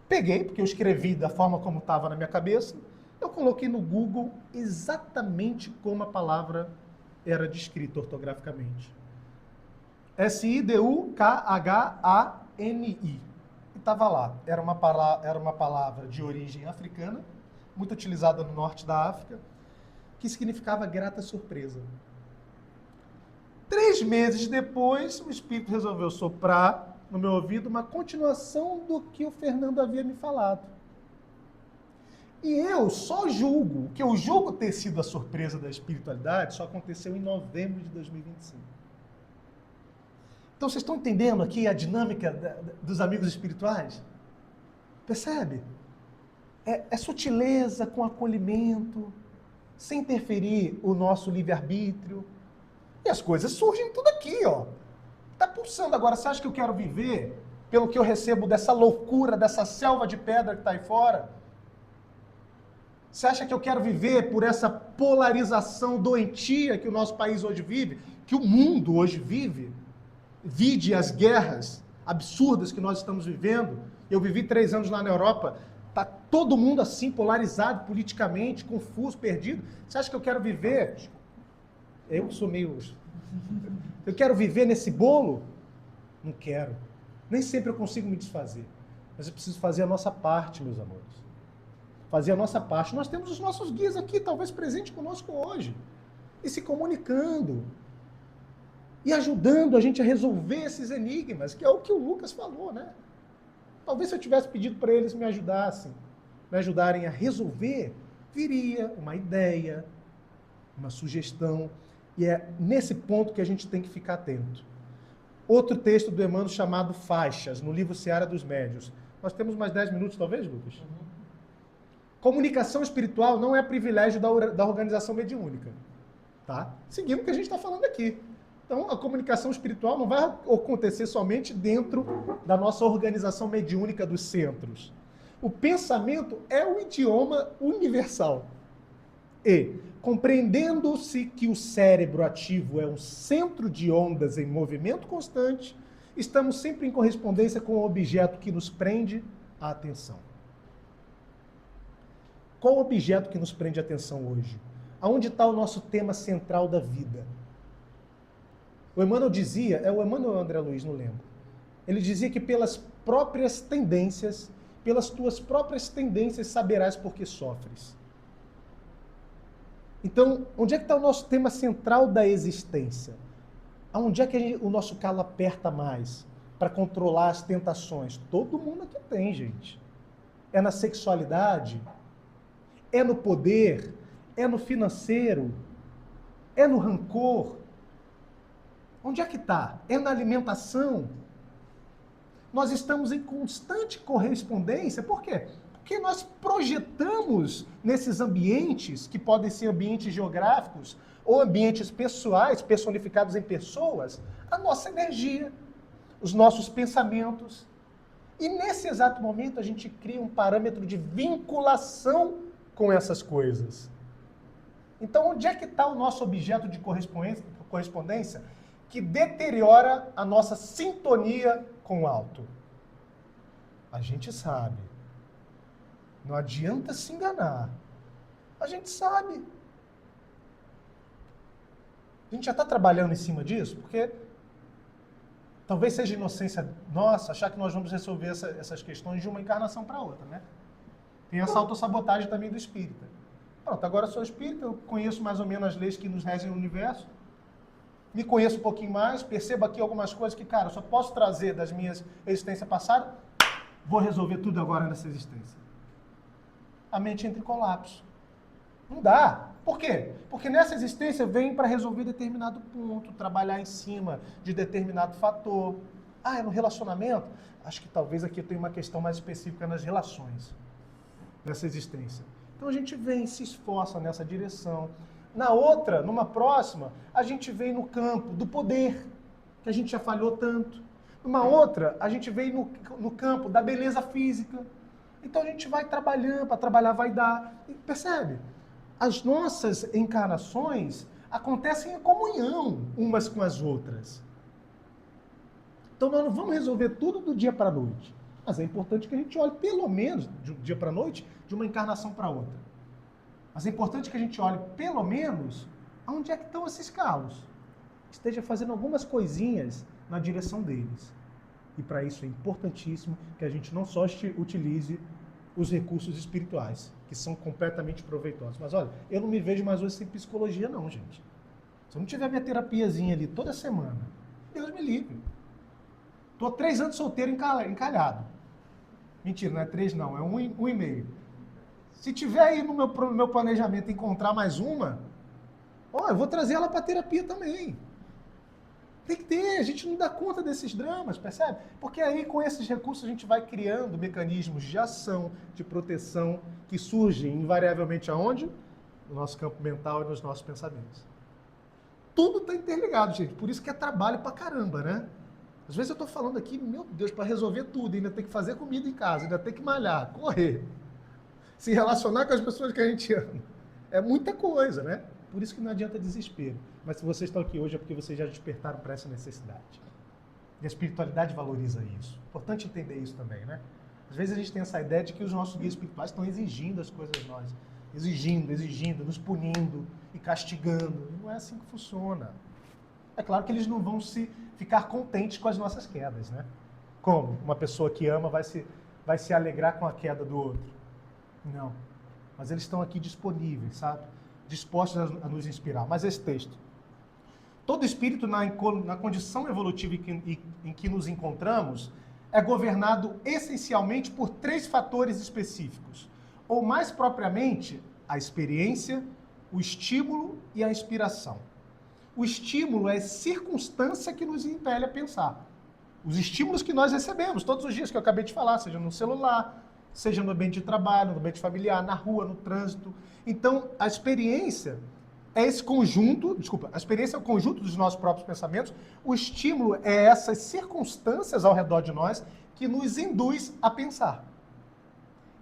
Peguei, porque eu escrevi da forma como estava na minha cabeça. Eu coloquei no Google exatamente como a palavra era descrita ortograficamente. Sidukhani. E estava lá. Era uma palavra de origem africana, muito utilizada no norte da África, que significava grata surpresa. 3 meses depois, o Espírito resolveu soprar no meu ouvido uma continuação do que o Fernando havia me falado. E eu só julgo, o que eu julgo ter sido a surpresa da espiritualidade, só aconteceu em novembro de 2025. Então, vocês estão entendendo aqui a dinâmica dos amigos espirituais? Percebe? É sutileza com acolhimento, sem interferir o nosso livre-arbítrio. E as coisas surgem tudo aqui, ó. Está pulsando agora. Você acha que eu quero viver pelo que eu recebo dessa loucura, dessa selva de pedra que está aí fora? Você acha que eu quero viver por essa polarização doentia que o nosso país hoje vive, que o mundo hoje vive? Vide as guerras absurdas que nós estamos vivendo. Eu vivi 3 anos lá na Europa. Está todo mundo assim, polarizado politicamente, confuso, perdido. Você acha que eu quero viver? Eu sou meio... Eu quero viver nesse bolo? Não quero. Nem sempre eu consigo me desfazer. Mas eu preciso fazer a nossa parte, meus amores. Fazer a nossa parte. Nós temos os nossos guias aqui, talvez presentes conosco hoje. E se comunicando. E ajudando a gente a resolver esses enigmas, que é o que o Lucas falou, né? Talvez se eu tivesse pedido para eles me ajudarem a resolver, viria uma ideia, uma sugestão. E é nesse ponto que a gente tem que ficar atento. Outro texto do Emmanuel chamado Faixas, no livro Seara dos Médiuns. Nós temos mais 10 minutos, talvez, Lucas? Comunicação espiritual não é privilégio da organização mediúnica. Tá? Seguindo o que a gente está falando aqui. Então, a comunicação espiritual não vai acontecer somente dentro da nossa organização mediúnica dos centros. O pensamento é o idioma universal. E, compreendendo-se que o cérebro ativo é um centro de ondas em movimento constante, estamos sempre em correspondência com o objeto que nos prende a atenção. Qual o objeto que nos prende a atenção hoje? Aonde está o nosso tema central da vida? O Emmanuel dizia, é o Emmanuel ou André Luiz, não lembro. Ele dizia que pelas próprias tendências, pelas tuas próprias tendências saberás por que sofres. Então, onde é que está o nosso tema central da existência? Aonde é que o nosso calo aperta mais para controlar as tentações? Todo mundo aqui tem, gente. É na sexualidade? É no poder? É no financeiro? É no rancor? Onde é que está? É na alimentação? Nós estamos em constante correspondência. Por quê? Porque nós projetamos nesses ambientes, que podem ser ambientes geográficos ou ambientes pessoais, personificados em pessoas, a nossa energia. os nossos pensamentos. E nesse exato momento a gente cria um parâmetro de vinculação com essas coisas. Então, onde é que está o nosso objeto de correspondência que deteriora a nossa sintonia com o alto? A gente sabe. Não adianta se enganar. A gente sabe. A gente já está trabalhando em cima disso, porque talvez seja inocência nossa achar que nós vamos resolver essas questões de uma encarnação para outra, né? Tem essa autossabotagem também do espírita. Pronto, agora eu sou espírita, eu conheço mais ou menos as leis que nos regem no universo, me conheço um pouquinho mais, percebo aqui algumas coisas que, cara, eu só posso trazer das minhas existências passadas, vou resolver tudo agora nessa existência. A mente entra em colapso. Não dá. Por quê? Porque nessa existência vem para resolver determinado ponto, trabalhar em cima de determinado fator. Ah, é no relacionamento? Acho que talvez aqui eu tenha uma questão mais específica nas relações, nessa existência. Então a gente vem, se esforça nessa direção. Na outra, numa próxima, a gente vem no campo do poder, que a gente já falhou tanto. Numa outra, a gente vem no campo da beleza física. Então a gente vai trabalhando, para trabalhar vai dar. E percebe? As nossas encarnações acontecem em comunhão umas com as outras. Então nós não vamos resolver tudo do dia para a noite. Mas é importante que a gente olhe, pelo menos, de um dia para a noite, de uma encarnação para outra. Mas é importante que a gente olhe, pelo menos, aonde é que estão esses calos. Esteja fazendo algumas coisinhas na direção deles. E para isso é importantíssimo que a gente não só utilize os recursos espirituais, que são completamente proveitosos. Mas olha, eu não me vejo mais hoje sem psicologia não, gente. Se eu não tiver minha terapiazinha ali toda semana, Deus me livre. Estou 3 anos solteiro encalhado. Mentira, não é 3 não, é 1,5. Se tiver aí no meu planejamento encontrar mais uma, eu vou trazer ela para terapia também. Tem que ter, a gente não dá conta desses dramas, percebe? Porque aí com esses recursos a gente vai criando mecanismos de ação, de proteção, que surgem invariavelmente aonde? No nosso campo mental e nos nossos pensamentos. Tudo está interligado, gente. Por isso que é trabalho pra caramba, né? Às vezes eu estou falando aqui, meu Deus, para resolver tudo, ainda tem que fazer comida em casa, ainda tem que malhar, correr, se relacionar com as pessoas que a gente ama. É muita coisa, né? Por isso que não adianta desespero. Mas se vocês estão aqui hoje é porque vocês já despertaram para essa necessidade. E a espiritualidade valoriza isso. Importante entender isso também, né? Às vezes a gente tem essa ideia de que os nossos guias espirituais estão exigindo as coisas de nós. Exigindo, nos punindo e castigando. E não é assim que funciona. É claro que eles não vão ficar contentes com as nossas quedas, né? Como? Uma pessoa que ama vai se alegrar com a queda do outro. Não. Mas eles estão aqui disponíveis, sabe? Dispostos a nos inspirar. Mas esse texto. Todo espírito, na condição evolutiva em que nos encontramos, é governado essencialmente por 3 fatores específicos. Ou mais propriamente, a experiência, o estímulo e a inspiração. O estímulo é a circunstância que nos impele a pensar. Os estímulos que nós recebemos todos os dias, que eu acabei de falar, seja no celular, seja no ambiente de trabalho, no ambiente familiar, na rua, no trânsito. Então, a experiência é esse conjunto, a experiência é o conjunto dos nossos próprios pensamentos, o estímulo é essas circunstâncias ao redor de nós que nos induz a pensar.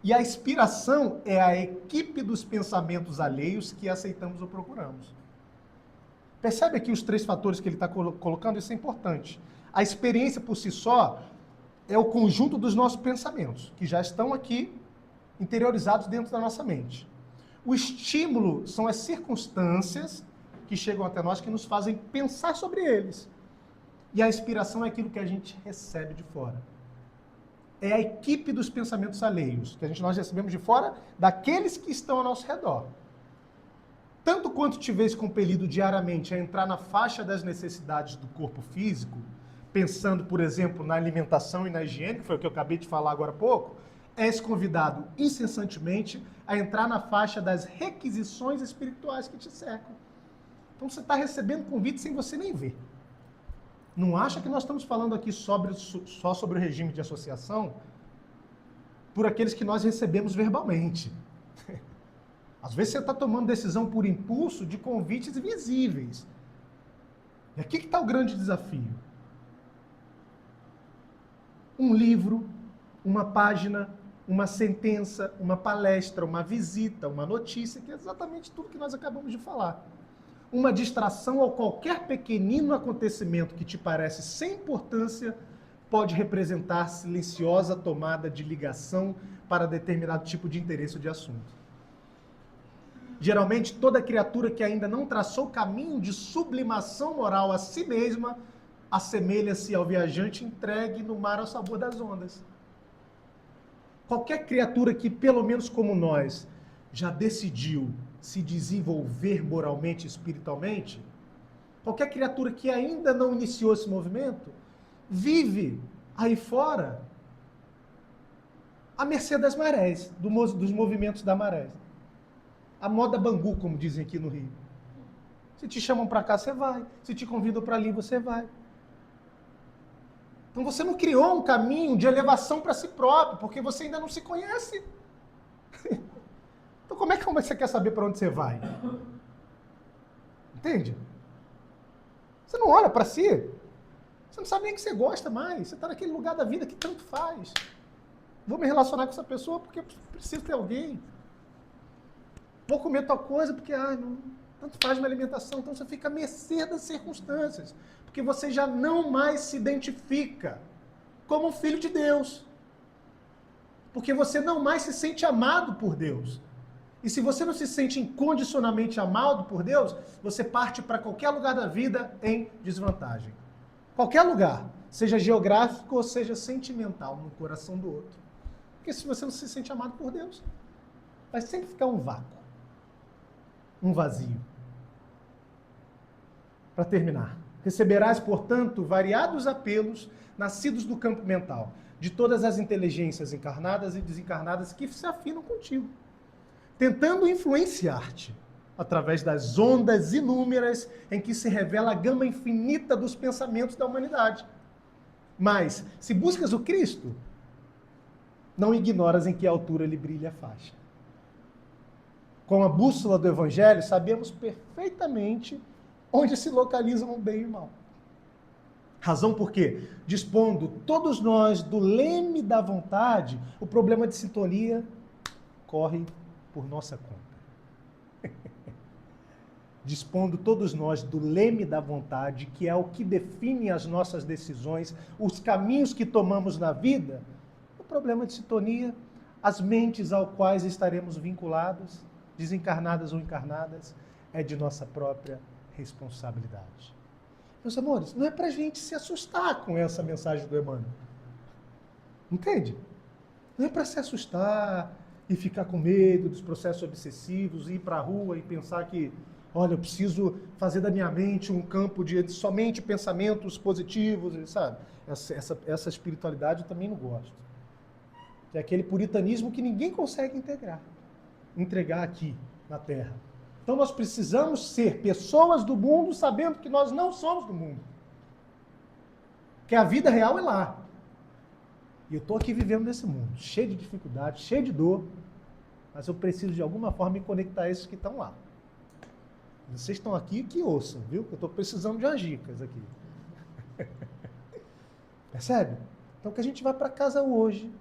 E a inspiração é a equipe dos pensamentos alheios que aceitamos ou procuramos. Percebe aqui os 3 fatores que ele está colocando? Isso é importante. A experiência por si só é o conjunto dos nossos pensamentos, que já estão aqui interiorizados dentro da nossa mente. O estímulo são as circunstâncias que chegam até nós que nos fazem pensar sobre eles. E a inspiração é aquilo que a gente recebe de fora. É a equipe dos pensamentos alheios, que nós recebemos de fora daqueles que estão ao nosso redor. Tanto quanto te vês compelido diariamente a entrar na faixa das necessidades do corpo físico, pensando, por exemplo, na alimentação e na higiene, que foi o que eu acabei de falar agora há pouco, és convidado incessantemente a entrar na faixa das requisições espirituais que te cercam. Então você está recebendo convite sem você nem ver. Não acha que nós estamos falando aqui só sobre o regime de associação por aqueles que nós recebemos verbalmente. Às vezes você está tomando decisão por impulso de convites visíveis. E aqui que está o grande desafio. um livro, uma página, uma sentença, uma palestra, uma visita, uma notícia, que é exatamente tudo que nós acabamos de falar. Uma distração ou qualquer pequenino acontecimento que te parece sem importância pode representar silenciosa tomada de ligação para determinado tipo de interesse ou de assunto. Geralmente, toda criatura que ainda não traçou caminho de sublimação moral a si mesma assemelha-se ao viajante entregue no mar ao sabor das ondas. Qualquer criatura que, pelo menos como nós, já decidiu se desenvolver moralmente e espiritualmente, qualquer criatura que ainda não iniciou esse movimento, vive aí fora à mercê das marés, dos movimentos da maré. A moda Bangu, como dizem aqui no Rio. Se te chamam para cá, você vai. Se te convidam para ali, você vai. Então você não criou um caminho de elevação para si próprio, porque você ainda não se conhece. Então como é que você quer saber para onde você vai? Entende? Você não olha para si. Você não sabe nem o que você gosta mais. Você está naquele lugar da vida que tanto faz. Vou me relacionar com essa pessoa porque preciso ter alguém. Vou comer tal coisa porque não, tanto faz minha alimentação. Então você fica à mercê das circunstâncias. Porque você já não mais se identifica como um filho de Deus. Porque você não mais se sente amado por Deus. E se você não se sente incondicionalmente amado por Deus, você parte para qualquer lugar da vida em desvantagem. Qualquer lugar, seja geográfico ou seja sentimental, no coração do outro. Porque se você não se sente amado por Deus, vai sempre ficar um vácuo. Um vazio. Para terminar, receberás, portanto, variados apelos nascidos do campo mental, de todas as inteligências encarnadas e desencarnadas que se afinam contigo, tentando influenciar-te através das ondas inúmeras em que se revela a gama infinita dos pensamentos da humanidade. Mas, se buscas o Cristo, não ignoras em que altura lhe brilha a faixa. Com a bússola do Evangelho, sabemos perfeitamente onde se localizam o bem e o mal. Razão por quê? Dispondo todos nós do leme da vontade, o problema de sintonia corre por nossa conta. Dispondo todos nós do leme da vontade, que é o que define as nossas decisões, os caminhos que tomamos na vida, o problema de sintonia, as mentes ao quais estaremos vinculados, desencarnadas ou encarnadas, é de nossa própria responsabilidade. Meus amores, não é pra gente se assustar com essa mensagem do Emmanuel. Entende? Não é para se assustar e ficar com medo dos processos obsessivos, ir para a rua e pensar que, olha, eu preciso fazer da minha mente um campo de somente pensamentos positivos, sabe? Essa espiritualidade eu também não gosto. É aquele puritanismo que ninguém consegue entregar aqui na Terra. Então nós precisamos ser pessoas do mundo sabendo que nós não somos do mundo. Que a vida real é lá. E eu estou aqui vivendo nesse mundo, cheio de dificuldade, cheio de dor, mas eu preciso de alguma forma me conectar a esses que estão lá. Vocês estão aqui que ouçam, viu? Eu estou precisando de umas dicas aqui. Percebe? Então que a gente vai para casa hoje,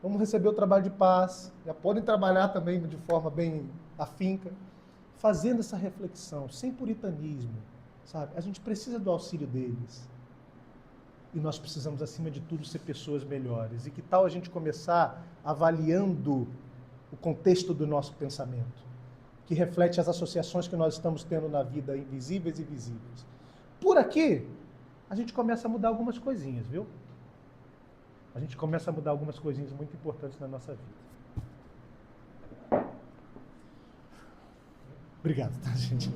vamos receber o trabalho de paz, já podem trabalhar também de forma bem afinca, fazendo essa reflexão, sem puritanismo, sabe? A gente precisa do auxílio deles. E nós precisamos, acima de tudo, ser pessoas melhores. E que tal a gente começar avaliando o contexto do nosso pensamento, que reflete as associações que nós estamos tendo na vida, invisíveis e visíveis. Por aqui, a gente começa a mudar algumas coisinhas, viu? A gente começa a mudar algumas coisinhas muito importantes na nossa vida. Obrigado, tá, gente?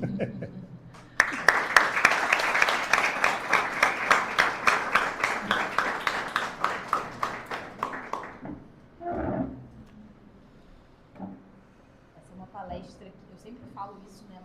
Essa é uma palestra que eu sempre falo isso, né?